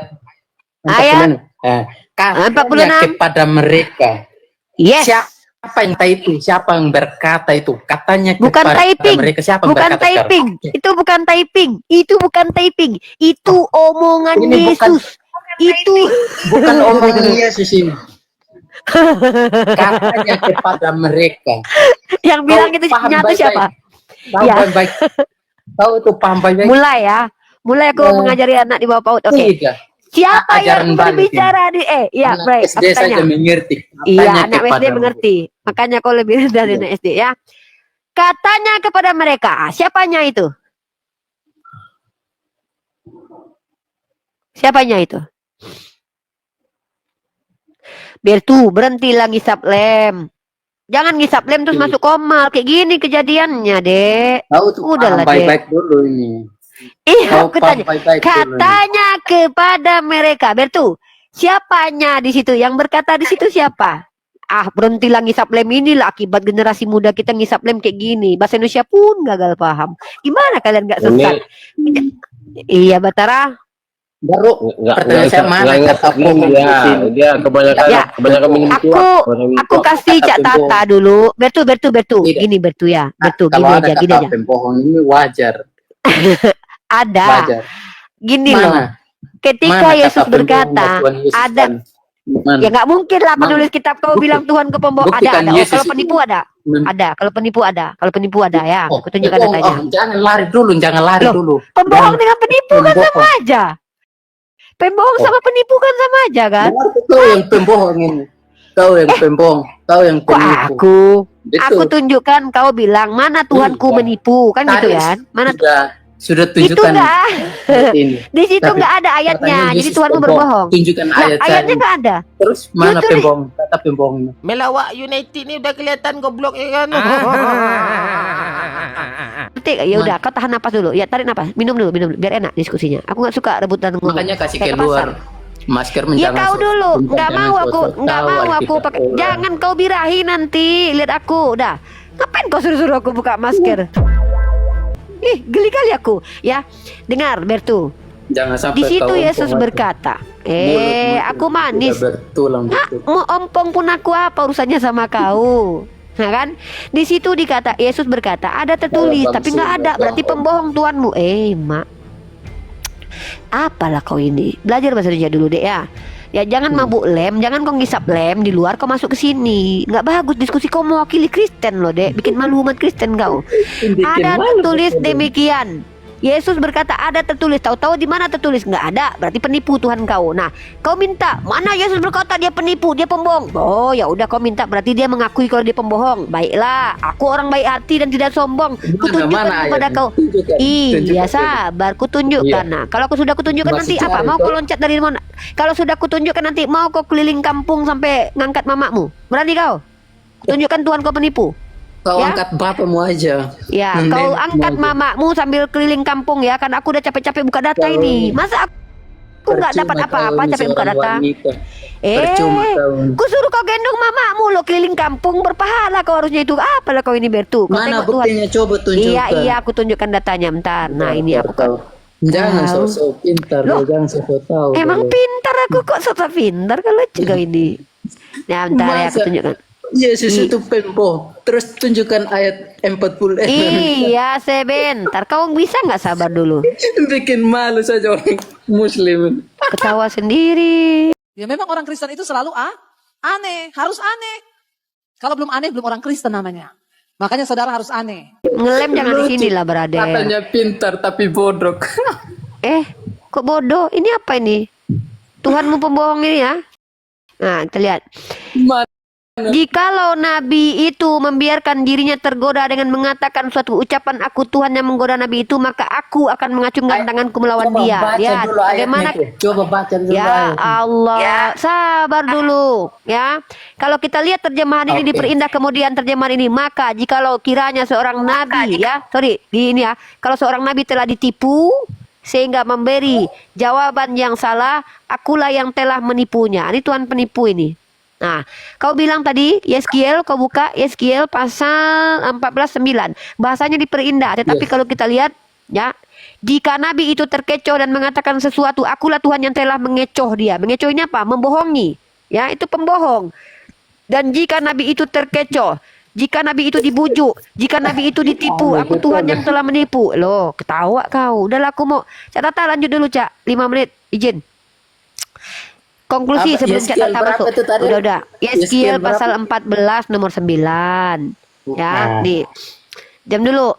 46. Katanya kepada mereka. Yes. Siapa yang typing? Siapa yang berkata itu? Katanya Bukan kepada typing. mereka. Siapa yang Bukan berkata typing. sekarang? Itu bukan typing. Itu bukan typing. Itu omongan Ini bukan- Yesus. Itu Bukan omongan Yesus ini. Katanya kepada mereka. yang bilang Kau itu paham nyatu baik-baik. siapa? Paham Ya. baik-baik. Kau itu paham baik-baik. Mulai ya. Mulai aku mengajari anak di bawah PAUD. Oke. Tidak. Siapa Ajaran yang balik berbicara di ya, Anak baik. SD Aku saja tanya. mengerti. Iya, Katanya anak SD kepada mengerti. Makanya kau lebih dari anak SD ya. Katanya kepada mereka, siapanya itu? Siapanya itu? Bertu, berhentilah ngisap lem. Jangan ngisap lem terus masuk komal. Kayak gini kejadiannya, Dek. Tahu tuh Udahlah, paham baik-baik dulu ini. Iya, Kau aku paham tanya. baik-baik dulu nih. Katanya kepada mereka, Bertu, siapanya di situ? Yang berkata di situ siapa? Ah, berhentilah ngisap lem inilah akibat generasi muda kita ngisap lem kayak gini. Bahasa Indonesia pun gagal paham. Gimana kalian gak sesat? Iya, Batara. Baru pertanyaan saya mana kata bohong di sini? Dia kebanyakan Ya, minum aku kasih Cak Tata dulu. Bertu. Tidak. Gini Bertu ya. Bertu, Kalau gini ada aja, gini kata aja. pembohong ini wajar. Ada. Wajar. Gini loh. Mana? Ketika Mana Yesus kata pembohong berkata, Tuhan Yesus ada. kan? Mana? Ya nggak mungkin lah penulis kitab kau bilang Tuhan ke pembohong. Buktikan Ada. Oh, Yesus kalau itu penipu ada. Ada. Kalau penipu ada ya. Oh, Aku tunjukkan bohong. datanya. Oh, jangan lari dulu. Pembohong dengan penipu kan Pembohong. sama aja. Pembohong sama penipu kan sama aja kan? Kau yang pembohong ini. Kau yang pembohong. Kau yang Kok penipu. aku tunjukkan kau bilang mana Tuhanku menipu kan gitu Tadi kan? Mana sudah itu tunjukkan enggak. ini. Di situ Tapi enggak ada ayatnya. katanya Jadi Yesus Tuhanmu pembohong. berbohong. Tunjukkan Lah, ayat ayatnya saya. enggak ada. Terus mana Itu pembohong? Kata pembohongnya. Melawak United ni udah kelihatan goblok ya kan. Ketik, ya udah, kau tahan napas dulu. Ya, tarik napas. Minum dulu, biar enak diskusinya. Aku nggak suka rebutan ngomong. Makanya kasih Kayak keluar pasar. masker Ya menjangan. kau dulu, nggak mau aku pakai. Jangan kau birahi nanti. Lihat aku, udah. Ngapain kau suruh aku buka masker? Ih, geli kali aku. Ya, dengar Bertu. Jangan sampai Di situ kau Yesus ompong berkata, Mulut aku manis. udah bertulang Hah, betul. mau ompong pun aku apa urusannya sama kau? Nah kan? Di situ dikata Yesus berkata, ada tertulis, Dalam tapi nggak ada. surga Berarti pembohong Tuhanmu. Mak. Apalah kau ini? Belajar bahasa Indonesia dulu deh ya. Ya jangan mabuk lem, jangan kau ngisap lem di luar kau masuk ke sini. Nggak bagus diskusi kau mewakili Kristen loh, Dek. Bikin malu umat Kristen kau. Ada tertulis demikian. Yesus berkata ada tertulis, tahu-tahu di mana tertulis? Nggak ada, berarti penipu Tuhan kau. Nah, kau minta mana Yesus berkata dia penipu, dia pembohong. Oh ya udah kau minta, berarti dia mengakui kalau dia pembohong. Baiklah, aku orang baik hati dan tidak sombong. Kutunjukkan kepada kau. Iya sabar, kutunjukkan. Nah, kalau aku sudah kutunjukkan nanti apa? Mau kau loncat dari mana? Kalau sudah kutunjukkan nanti mau kau keliling kampung sampai ngangkat mamamu. Berani kau? Tunjukkan Tuhan kau penipu. Kau Ya? angkat bapakmu aja. Ya, Nenek kau angkat mau- mamamu sambil keliling kampung ya, karena aku udah capek-capek buka data Kau- ini. Masa aku nggak dapat Percuma apa-apa kau capek buka seorang data? wanita. Percuma kau. Ku suruh kau gendong mamamu lo keliling kampung, berpahala kau harusnya itu. Apalah kau ini Bertu? Kau Mana tengok Tuhan. buktinya, coba tunjukkan. Iya, aku tunjukkan datanya bentar. Nah, ini aku kan. Jangan Tahu. sosok pintar, Loh, jangan sosok tahu. Emang dulu. pintar aku kok sok pintar kalau lucu kau ini. Nah, bentar ya aku Masa tunjukkan. Yesus itu pembohong. Terus tunjukkan ayat 40. Iya, sebentar. Kau bisa nggak sabar dulu? Bikin malu saja orang Muslim. Ketawa sendiri. Ya memang orang Kristen itu selalu aneh, harus aneh. Kalau belum aneh, belum orang Kristen namanya. Makanya saudara harus aneh. Ngelem jangan di sini lah, brother. Katanya pintar tapi bodoh. Kok bodoh? Ini apa ini? Tuhanmu pembohong ini ya? Nah, kita lihat. Jikalau nabi itu membiarkan dirinya tergoda dengan mengatakan suatu ucapan aku Tuhan yang menggoda nabi itu, maka aku akan mengacungkan tanganku melawan dia. Lihat bagaimana. Coba baca dulu Ya ayat. Allah, sabar dulu ya. Kalau kita lihat terjemahan ini diperindah kemudian terjemahan ini, maka jikalau kiranya seorang nabi kalau seorang nabi telah ditipu sehingga memberi jawaban yang salah, akulah yang telah menipunya. Ini Tuhan penipu ini. Nah, kau bilang tadi Yeskiel, kau buka Yeskiel pasal 14:9. Bahasanya diperindah, tetapi kalau kita lihat ya, jika nabi itu terkecoh dan mengatakan sesuatu, akulah Tuhan yang telah mengecoh dia. Mengecoh ini apa? Membohongi. Ya, itu pembohong. Dan jika nabi itu terkecoh, jika nabi itu dibujuk, jika nabi itu ditipu, aku Tuhan yang telah menipu. Loh, ketawa kau. Udahlah aku mau. Cak Tata lanjut dulu, Cak. 5 menit, izin. Konklusi Apa, sebelum Cak Yeskiel Tata berapa masuk. itu tadi? Udah. Yeskiel Yeskiel berapa? pasal 14 nomor 9. Ya, nih. Jam dulu.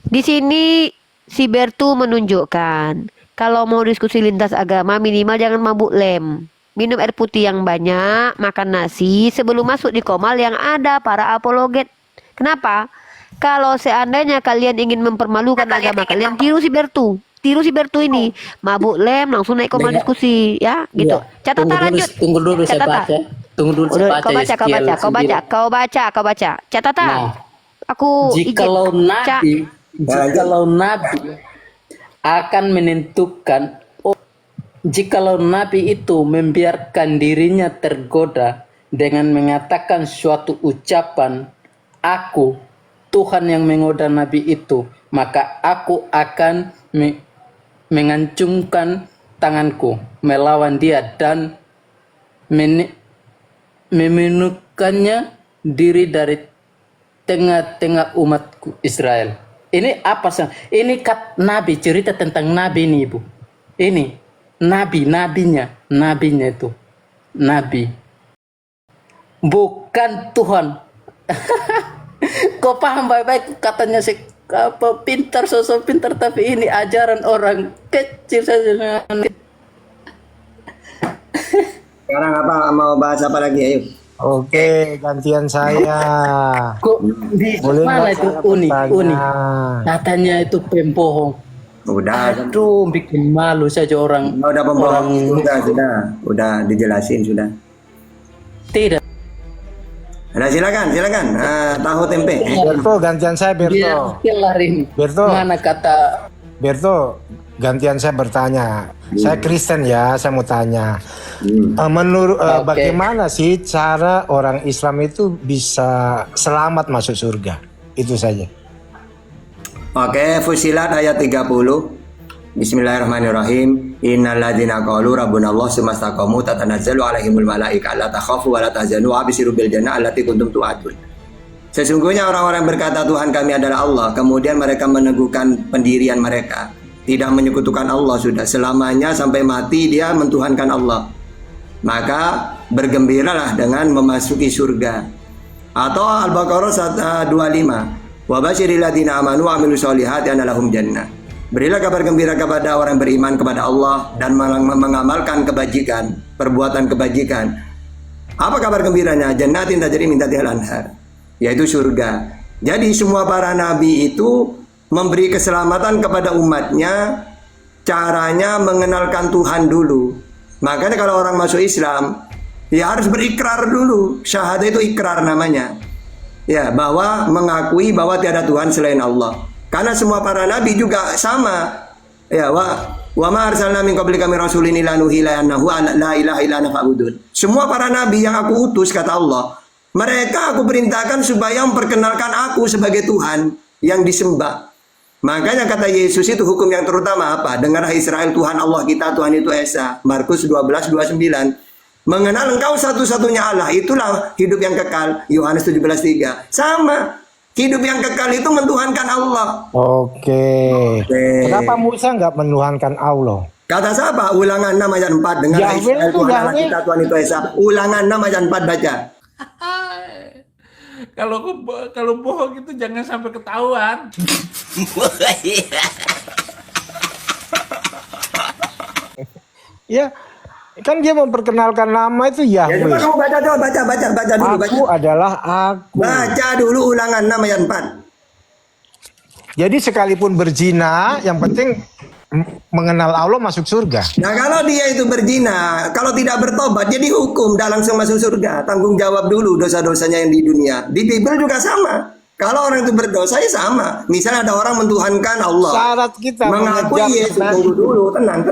Di sini si Bertu menunjukkan kalau mau diskusi lintas agama minimal jangan mabuk lem. Minum air putih yang banyak, makan nasi sebelum masuk di komal yang ada para apologet. Kenapa? Kalau seandainya kalian ingin mempermalukan agama kalian, tiru si Bertu. Tiru si Bertu ini, mabuk lem langsung naik komal diskusi, ya, gitu. Catatan lanjut. Tunggu dulu saya Catatan. baca. Tunggu dulu saya Udah, baca. kau baca. Yeskiel 9. Kau baca. Catatan. Nah, Aku jikalau izin. Cak. nabi akan menentukan jikalau Nabi itu membiarkan dirinya tergoda dengan mengatakan suatu ucapan, aku Tuhan yang menggoda Nabi itu, maka aku akan mengancungkan tanganku melawan dia dan memenuhkannya diri dari tengah-tengah umatku Israel. Ini apa sih? Ini Nabi, cerita tentang Nabi ini, Ibu. Ini nabinya itu Nabi, bukan Tuhan. Kau paham baik-baik katanya sih apa pintar, sosok pintar, tapi ini ajaran orang kecil saja. Sekarang apa mau bahas apa lagi? Ayo. Oke, gantian saya. Kok di Boleh mana nggak itu saya unik? bertanya? Katanya itu pembohong. Udah. Aduh, bikin malu saja orang. Udah pembohong. Udah dijelasin sudah. Tidak. Nah, silakan. Tahu tempe. Berto, gantian saya Berto. Kelar ini. Berto. Mana kata Berto, gantian saya bertanya. Saya Kristen ya, saya mau tanya. Menurut bagaimana sih cara orang Islam itu bisa selamat masuk surga? Itu saja. Oke, Fusilat ayat 30. Bismillahirrahmanirrahim. Innalladzina qalu rabbunallah tsumastaqamu tatanazzalu alaihimul malaika alla takhafu wa la tahzanu wa abshiru bil jannah allati kuntum tu'adun. Sesungguhnya orang-orang yang berkata Tuhan kami adalah Allah, kemudian mereka meneguhkan pendirian mereka, tidak menyekutukan Allah sudah selamanya sampai mati dia mentuhankan Allah, maka bergembiralah dengan memasuki surga. Atau Al-Baqarah 25. Wa basyiril ladzina amanu wa amilus solihati anna lahum jannah. Berilah kabar gembira kepada orang beriman kepada Allah dan mengamalkan kebajikan, perbuatan kebajikan. Apa kabar gembiranya? Jannatin tajri min tahtiha al-anhar, yaitu surga. Jadi semua para nabi itu memberi keselamatan kepada umatnya, caranya mengenalkan Tuhan dulu. Makanya kalau orang masuk Islam, ya harus berikrar dulu. Syahadat itu ikrar namanya. Ya, bahwa mengakui bahwa tiada Tuhan selain Allah. Karena semua para nabi juga sama. Ya, wa ma arsalna min qablika min rasulin illa nuhi la ilaha illa ana fa'budun. Semua para nabi yang aku utus kata Allah, mereka aku perintahkan supaya memperkenalkan aku sebagai Tuhan yang disembah. Makanya kata Yesus itu hukum yang terutama apa? Dengarlah Israel, Tuhan Allah kita, Tuhan itu Esa. Markus 12:29. Mengenal engkau satu-satunya Allah, itulah hidup yang kekal. Yohanes 17:3. Sama. Hidup yang kekal itu mentuhankan Allah. Oke. Kenapa Musa nggak menuhankan Allah? Kata siapa? Ulangan 6 ayat 4. Dengarlah Israel, Tuhan Allah kita, Tuhan itu Esa. Ulangan 6 ayat 4 baca. Kalau bohong itu jangan sampai ketahuan. Ya, kan dia memperkenalkan nama itu Ya, Yahweh. coba kamu baca dulu, baca dulu. Aku adalah aku. Baca dulu ulangan 6 ayat 4. Jadi sekalipun berzina, yang penting mengenal Allah masuk surga. Nah kalau dia itu berzina, kalau tidak bertobat, jadi hukum, dah langsung masuk surga. Tanggung jawab dulu dosa-dosanya yang di dunia. Di Bible juga sama. Kalau orang itu berdosa ya sama. Misalnya ada orang mentuhankan Allah. Syarat kita mengakui Yesus. Tunggu dulu, tenang.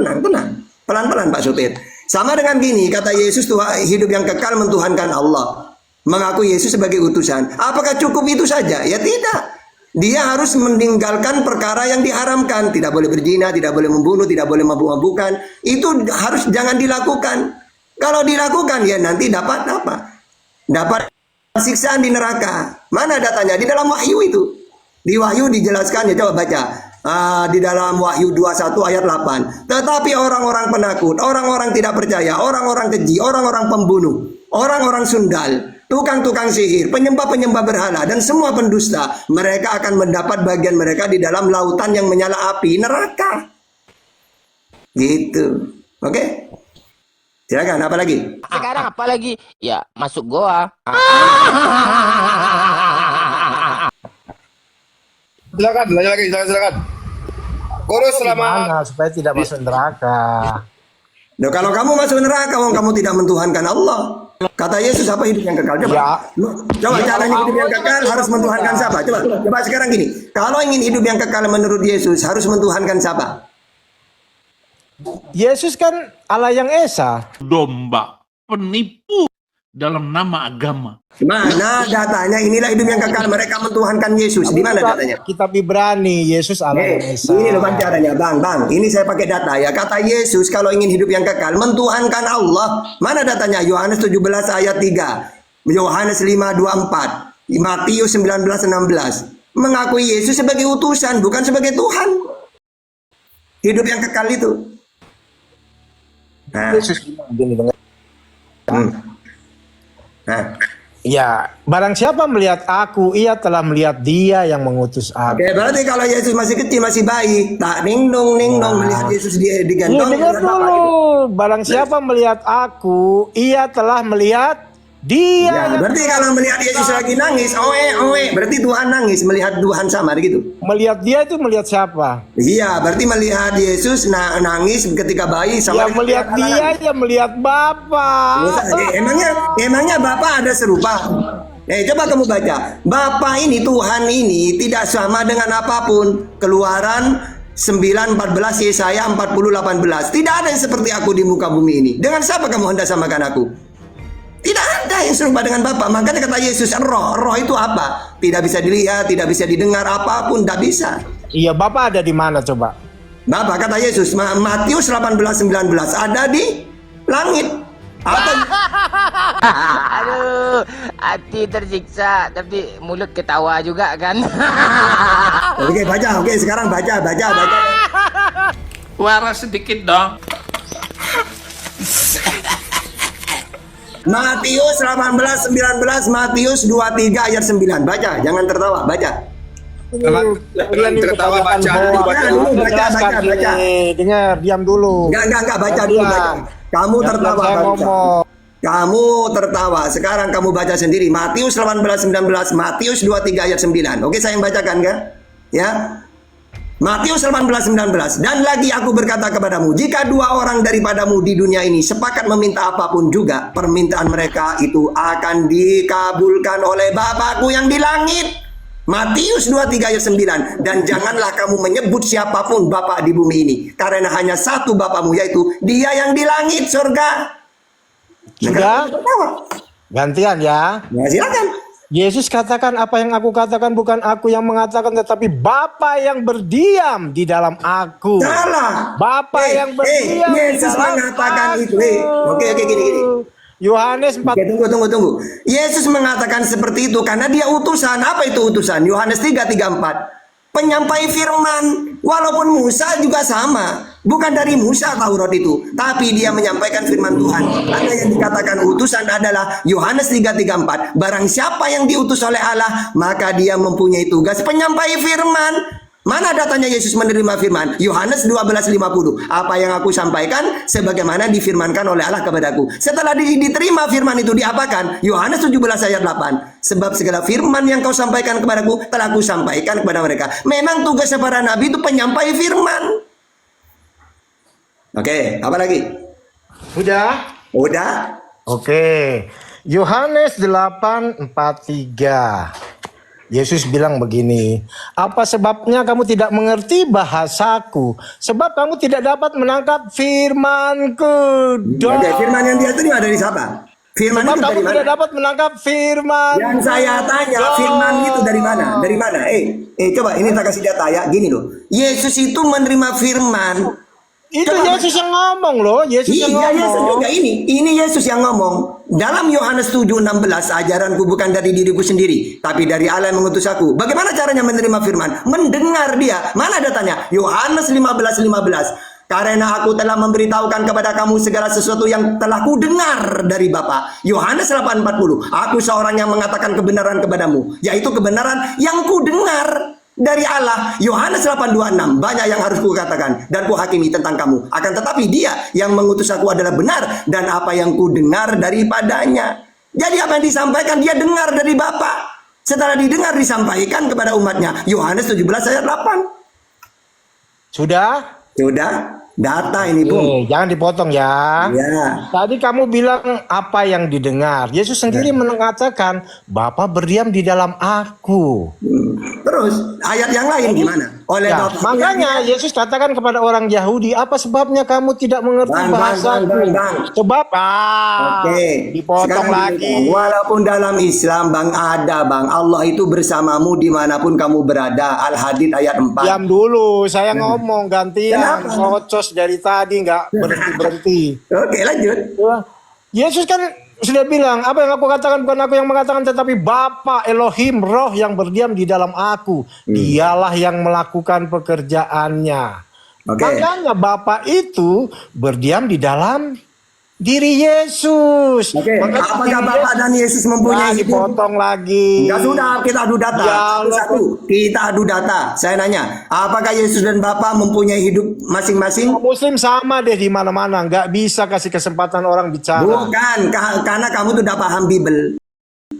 Pelan-pelan Pak Supir. Sama dengan gini, kata Yesus Tuhan hidup yang kekal mentuhankan Allah. Mengaku Yesus sebagai utusan. Apakah cukup itu saja? Ya tidak. Dia harus meninggalkan perkara yang diharamkan. Tidak boleh berzina, tidak boleh membunuh, tidak boleh mabuk-mabukan. Itu harus jangan dilakukan. Kalau dilakukan ya nanti dapat apa? Dapat siksaan di neraka. Mana datanya? Di dalam wahyu itu. Di wahyu dijelaskan, ya coba baca. Di dalam Wahyu 21 ayat 8. Tetapi orang-orang penakut, orang-orang tidak percaya, orang-orang keji, orang-orang pembunuh, orang-orang sundal, tukang-tukang sihir, penyembah-penyembah berhala, dan semua pendusta, mereka akan mendapat bagian mereka di dalam lautan yang menyala api, neraka. Gitu. Oke? Silakan, apa lagi? Sekarang apa lagi? Ya, masuk goa. Silakan. Kurus selama Gimana supaya tidak masuk neraka? Nah, kalau kamu masuk neraka, kamu tidak mentuhankan Allah. Kata Yesus apa hidup yang kekal? Coba, coba caranya hidup yang kekal harus mentuhankan siapa? Coba sekarang gini. Kalau ingin hidup yang kekal menurut Yesus harus mentuhankan siapa? Yesus kan Allah yang Esa. Domba, penipu dalam nama agama. Mana datanya? Inilah hidup yang kekal. Mereka mentuhankan Yesus. Di mana datanya? Kitab Ibrani, Yesus Allah yang Esa. Ini loh caranya, Bang. Ini saya pakai data ya. Kata Yesus kalau ingin hidup yang kekal, mentuhankan Allah. Mana datanya? Yohanes 17 ayat 3. Yohanes 5:24. Matius 19:16. Mengakui Yesus sebagai utusan, bukan sebagai Tuhan. Hidup yang kekal itu. Nah. Yesus bilang gini, dengar. Nah. Ya, barang siapa melihat aku, ia telah melihat Dia yang mengutus aku. Oke, berarti kalau Yesus masih kecil, masih bayi, tak ning dong melihat Yesus dia digantong. Dengar dulu, barang siapa melihat aku, ia telah melihat Dia. Ya, berarti kalau melihat Yesus lagi nangis, berarti Tuhan nangis, melihat Tuhan sama gitu. Melihat Dia itu melihat siapa? Iya, berarti melihat Yesus nangis ketika bayi sama. Ya melihat Dia, ya melihat Bapa. Emangnya Bapa ada serupa? Coba kamu baca. Bapa ini, Tuhan ini tidak sama dengan apapun. Keluaran 9:14, Yesaya 40:18. Tidak ada yang seperti aku di muka bumi ini. Dengan siapa kamu hendak samakan aku? Tidak ada yang serupa dengan Bapa. Makanya kata Yesus, roh itu apa? Tidak bisa dilihat, tidak bisa didengar, apapun tidak bisa. Iya, Bapa ada di mana coba? Bapa kata Yesus, Matius 18:19, ada di langit. Apa? Aduh, hati tersiksa tapi mulut ketawa juga kan. Oke, baca. Oke, sekarang baca. Waras sedikit dong. Matius 18:19, Matius 23 ayat 9. Baca, jangan tertawa, baca. Tertawa baca dulu, baca. Dengar, diam dulu. Enggak, baca dulu. Kamu tertawa, baca. Kamu tertawa. Sekarang kamu baca sendiri. Matius 18:19, Matius 23 ayat 9. Oke, saya yang bacakan kan? Ya. Matius 18:19, dan lagi aku berkata kepadamu, jika dua orang daripadamu di dunia ini sepakat meminta apapun juga, permintaan mereka itu akan dikabulkan oleh Bapakku yang di langit. Matius 23 ayat 9, dan janganlah kamu menyebut siapapun Bapa di bumi ini, karena hanya satu Bapamu, yaitu Dia yang di langit, surga. Sudah? Gantian ya. Ya, silakan. Yesus katakan, apa yang aku katakan bukan aku yang mengatakan, tetapi Bapa yang berdiam di dalam aku. Salah. Bapa yang berdiam Yesus di dalam mengatakan aku. itu. Oke, gini. Yohanes 4. Tunggu. Yesus mengatakan seperti itu karena dia utusan. Apa itu utusan? Yohanes 3:34. Penyampai firman. Walaupun Musa juga sama. Bukan dari Musa Taurat itu, tapi dia menyampaikan firman Tuhan. Karena yang dikatakan utusan adalah Yohanes 3:34. Barang siapa yang diutus oleh Allah, maka dia mempunyai tugas penyampai firman. Mana datanya Yesus menerima firman? Yohanes 12:50. Apa yang aku sampaikan sebagaimana difirmankan oleh Allah kepadaku. Setelah diterima firman itu diapakan? Yohanes 17 ayat 8. Sebab segala firman yang kau sampaikan kepadaku telah aku sampaikan kepada mereka. Memang tugas para nabi itu penyampai firman. Oke, apa lagi? Udah. Oke. Yohanes 8:43. Yesus bilang begini, apa sebabnya kamu tidak mengerti bahasaku? Sebab kamu tidak dapat menangkap firmanku. Oke, firman yang dia terima dari siapa? Firman Sebab itu kamu dari mana? tidak dapat menangkap firman. Yang saya tanya, firman itu dari mana? Dari mana? Coba ini tak kasih data ya. Gini loh. Yesus itu menerima firman. Itu Yesus yang ngomong loh. Yesus yang ngomong. Yesus juga ini. Ini Yesus yang ngomong. Dalam Yohanes 7:16, ajaranku bukan dari diriku sendiri, tapi dari Allah yang mengutus aku. Bagaimana caranya menerima firman? Mendengar dia. Mana datanya? Yohanes 15:15. Karena aku telah memberitahukan kepada kamu segala sesuatu yang telah ku dengar dari Bapa. Yohanes 8:40. Aku seorang yang mengatakan kebenaran kepadamu, yaitu kebenaran yang ku dengar dari Allah. Yohanes 8:26. Banyak yang harus kukatakan dan kuhakimi tentang kamu. Akan tetapi dia yang mengutus aku adalah benar, dan apa yang ku dengar daripadanya. Jadi apa yang disampaikan dia dengar dari Bapa. Setelah didengar disampaikan kepada umatnya. Yohanes 17 ayat 8. Sudah? Data ini, Bung. Jangan dipotong ya. Ya. Tadi kamu bilang apa yang didengar. Yesus sendiri mengatakan, Bapa berdiam di dalam aku. Terus ayat yang lain gimana? Oleh Ya, Bapak makanya Yesus katakan kepada orang Yahudi, apa sebabnya kamu tidak mengerti bahasaku? Sebab dipotong Sekarang lagi. gini, Bang. Walaupun dalam Islam Bang ada Bang, Allah itu bersamamu dimanapun kamu berada. Al-Hadid ayat 4. Diam dulu, saya ngomong gantian. Kenapa? Socos dari tadi nggak berhenti-berhenti. Oke, lanjut. Yesus kan sudah bilang, apa yang aku katakan bukan aku yang mengatakan, tetapi Bapa Elohim, Roh yang berdiam di dalam aku. Dialah yang melakukan pekerjaannya. Makanya Bapa itu berdiam di dalam diri Yesus. Apakah Bapak dan Yesus mempunyai hidup? Dipotong lagi. Ya sudah, kita adu data. Satu-satu. Kita adu data. Saya nanya, apakah Yesus dan Bapak mempunyai hidup masing-masing? Muslim sama deh di mana-mana, nggak bisa kasih kesempatan orang bicara. Bukan, karena kamu tuh udah paham Bible.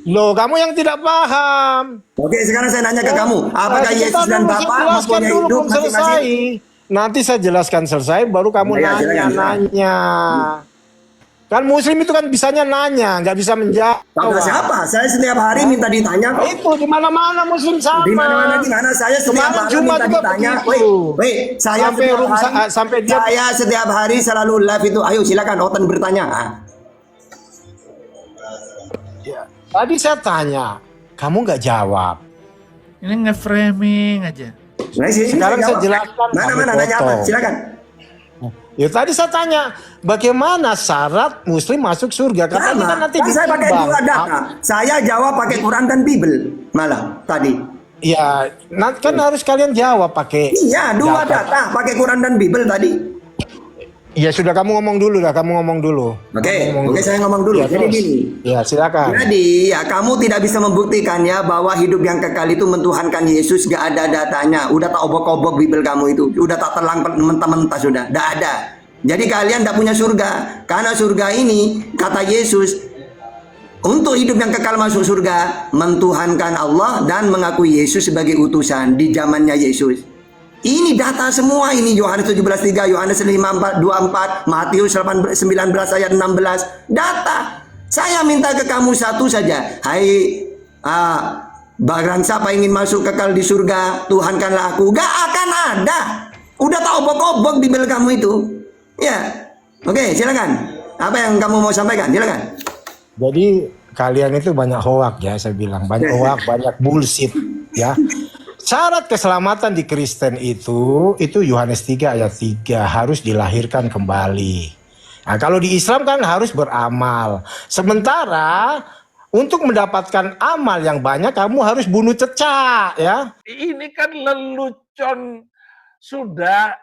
Loh, kamu yang tidak paham. Oke, sekarang saya nanya ke kamu, apakah Yesus dan Bapak mempunyai hidup masing-masing? Nanti saya jelaskan selesai, baru kamu nanya-nanya. Kan Muslim itu kan bisanya nanya, nggak bisa menjawab. Kata siapa? Saya setiap hari minta ditanya. Itu di mana-mana Muslim sama. Di mana-mana gimana? Saya setiap hari minta ditanya. Wait, saya setiap hari selalu live itu. Ayo silakan Oten bertanya. Tadi saya tanya, kamu nggak jawab. Ini nge-framing aja. Sekarang saya jelaskan. Mana nanya apa? Silakan. Ya tadi saya tanya, bagaimana syarat Muslim masuk surga? Katanya kan nanti saya pakai dua data. Saya jawab pakai Quran dan Bible malah tadi. Ya, kan harus kalian jawab pakai. Iya, dua data pakai Quran dan Bible tadi. Ya sudah, kamu ngomong dulu dah, kamu ngomong dulu. Oke, saya ngomong dulu. Ya, jadi gini. Ya, silakan. Jadi, ya kamu tidak bisa membuktikan ya bahwa hidup yang kekal itu mentuhankan Yesus, gak ada datanya. Udah tak obok-obok Bible kamu itu. Udah tak telang mentah-mentah sudah. Gak ada. Jadi kalian tidak punya surga. Karena surga ini, kata Yesus, untuk hidup yang kekal masuk surga, mentuhankan Allah dan mengakui Yesus sebagai utusan di zamannya Yesus. Ini data semua ini, Yohanes 17:3, Yohanes 5:24, Matius 19 ayat 16. Data. Saya minta ke kamu satu saja. Hai barang siapa ingin masuk kekal di surga, tuhankanlah aku. Gak akan ada. Udah tak obok-obok di Bible kamu itu. Ya. Oke, silakan. Apa yang kamu mau sampaikan? Silakan. Jadi kalian itu banyak hoak ya, saya bilang. Banyak hoak, banyak bullshit ya. Syarat keselamatan di Kristen itu Yohanes 3 ayat 3 harus dilahirkan kembali. Nah, kalau di Islam kan harus beramal. Sementara untuk mendapatkan amal yang banyak kamu harus bunuh cecak ya. Ini kan lelucon sudah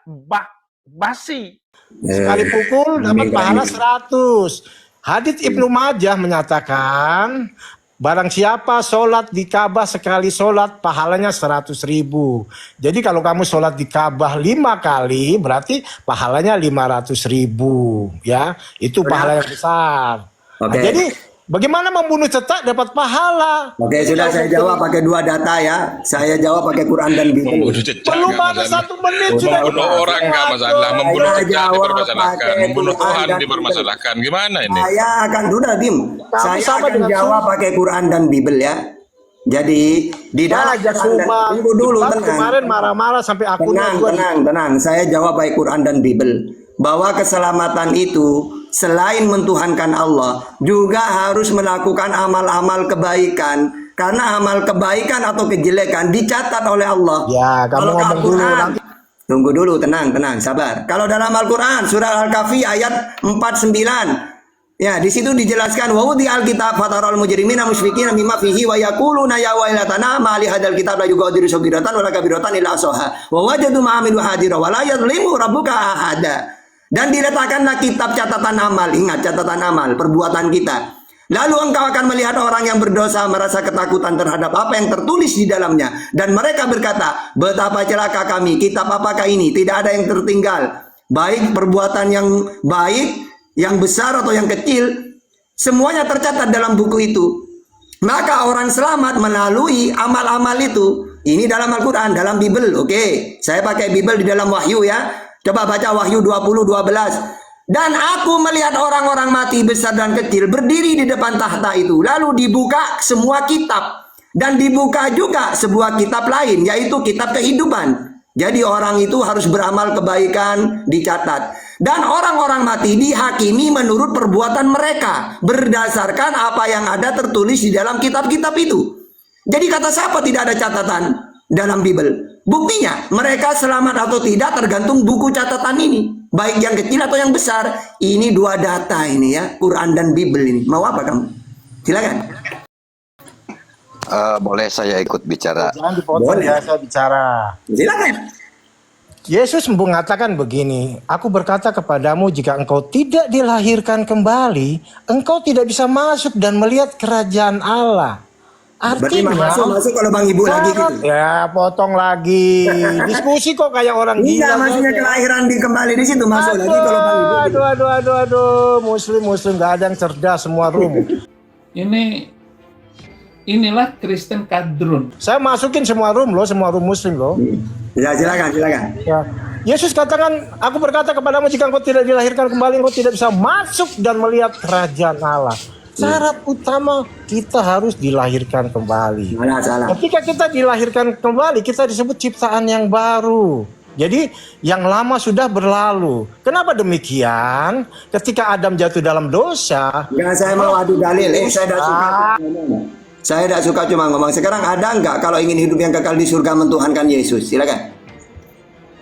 basi. Sekali pukul dapat pahala 100. Hadits Ibnu Majah menyatakan, barang siapa sholat di Ka'bah sekali sholat, pahalanya 100.000. Jadi kalau kamu sholat di Ka'bah 5 kali, berarti pahalanya 500.000. Ya, itu pahala yang besar. Nah, jadi bagaimana membunuh cetak dapat pahala? Oke, sudah saya jawab pakai dua data ya. Saya jawab pakai Quran dan Bible. Belum ada 1 menit sudah. Membunuh orang nggak masalah, membunuh cecak dipermasalahkan, membunuh Tuhan dipermasalahkan. Gimana ini? Saya akan saya akan jawab pakai Quran dan Bible ya. Jadi di dalam tunggu dulu, tenang. Kemarin marah-marah sampai aku tenang. Saya jawab pakai Quran dan Bible bahwa keselamatan itu selain mentuhankan Allah juga harus melakukan amal-amal kebaikan, karena amal kebaikan atau kejelekan dicatat oleh Allah. Ya, kamu ngomong dulu nanti. Tunggu dulu, tenang, sabar. Kalau dalam Al-Quran surah Al-Kahfi ayat 49, ya di situ dijelaskan wa wudi al-kitab fataral mujrimina musyfiqina mimma fihi wa yaquluna ya wailatana ma li hadzal kitab la yughadiru saghiratan wa la kabiratan illa ahsaha wa wajadu ma amilu hadira wa la yadhlimu rabbuka ahada. Dan diletakkanlah kitab catatan amal. Ingat, catatan amal, perbuatan kita. Lalu engkau akan melihat orang yang berdosa merasa ketakutan terhadap apa yang tertulis di dalamnya. Dan mereka berkata, betapa celaka kami, kitab apakah ini? Tidak ada yang tertinggal. Baik perbuatan yang baik, yang besar atau yang kecil, semuanya tercatat dalam buku itu. Maka orang selamat melalui amal-amal itu. Ini dalam Al-Quran, dalam Bible. Oke, saya pakai Bible di dalam Wahyu ya. Coba baca Wahyu 20:12. Dan aku melihat orang-orang mati besar dan kecil berdiri di depan tahta itu. Lalu dibuka semua kitab. Dan dibuka juga sebuah kitab lain, yaitu kitab kehidupan. Jadi orang itu harus beramal kebaikan, dicatat. Dan orang-orang mati dihakimi menurut perbuatan mereka, berdasarkan apa yang ada tertulis di dalam kitab-kitab itu. Jadi kata siapa tidak ada catatan dalam Bible? Buktinya mereka selamat atau tidak tergantung buku catatan ini. Baik yang kecil atau yang besar. Ini dua data ini ya, Quran dan Bible ini. Mau apa kamu? Silakan. Boleh saya ikut bicara? Jangan dipotong ya, saya bicara. Silakan. Yesus mengatakan begini, aku berkata kepadamu jika engkau tidak dilahirkan kembali, engkau tidak bisa masuk dan melihat kerajaan Allah. Berarti Artinya, masuk kalau Bang Ibu lagi gitu. Ya, potong lagi. Diskusi kok kayak orang gila. Enggak, maksudnya kelahiran kembali di situ masuk lagi kalau Bang Ibu. Aduh. Muslim gak ada yang cerdas, semua rum. Inilah Kristen kadrun. Saya masukin semua rum Muslim loh. Ya, silakan. Ya. Yesus katakan, aku berkata kepadamu jika engkau tidak dilahirkan kembali, engkau tidak bisa masuk dan melihat kerajaan Allah. Syarat utama kita harus dilahirkan kembali. Salah. Ketika kita dilahirkan kembali, kita disebut ciptaan yang baru. Jadi yang lama sudah berlalu. Kenapa demikian? Ketika Adam jatuh dalam dosa. Enggak, saya mau adu dalil. Saya tidak suka. Saya tidak suka cuma ngomong. Sekarang ada enggak kalau ingin hidup yang kekal di surga mentuhankan Yesus? Silakan.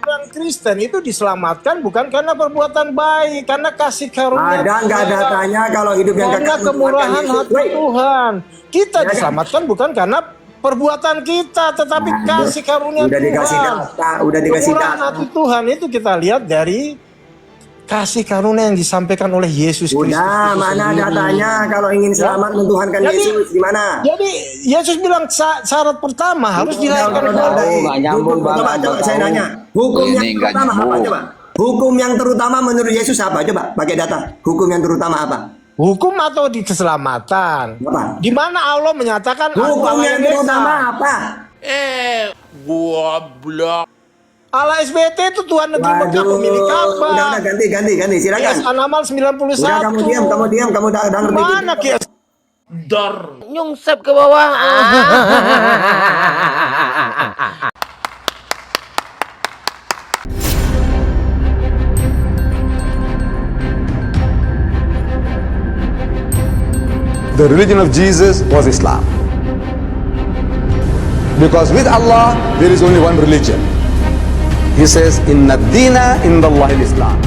Orang Kristen itu diselamatkan bukan karena perbuatan baik, karena kasih karunia. Ada enggak datanya kalau hidup yang kekal karena kemurahan hati Tuhan. Kita Silakan. diselamatkan bukan karena perbuatan kita, tetapi kasih karunia udah Tuhan. Dikasih data, udah dikasih Kemurahan data. hati Tuhan itu kita lihat dari kasih karunia yang disampaikan oleh Yesus Kristus. Udah, mana datanya kalau ingin selamat mentuhankan Yesus? Gimana? Jadi Yesus bilang syarat pertama harus dilahirkan kembali. Coba saya nanya. Hukum yang terutama apa coba? Hukum yang terutama menurut Yesus apa? Coba pakai data. Hukum yang terutama apa? Hukum atau di keselamatan? Apa? Di mana Allah menyatakan Hukum yang terutama apa? Goblok. Allah SBT itu Tuhan negeri Mekah pemilik apa? Udah ganti silakan. Kias An-Amal 91. Udah kamu diam, udah ngerti. Mana kias? Dor. Nyungsep ke bawah. The religion of Jesus was Islam. Because with Allah, there is only one religion. He says, Inna dina indallahi al-Islam.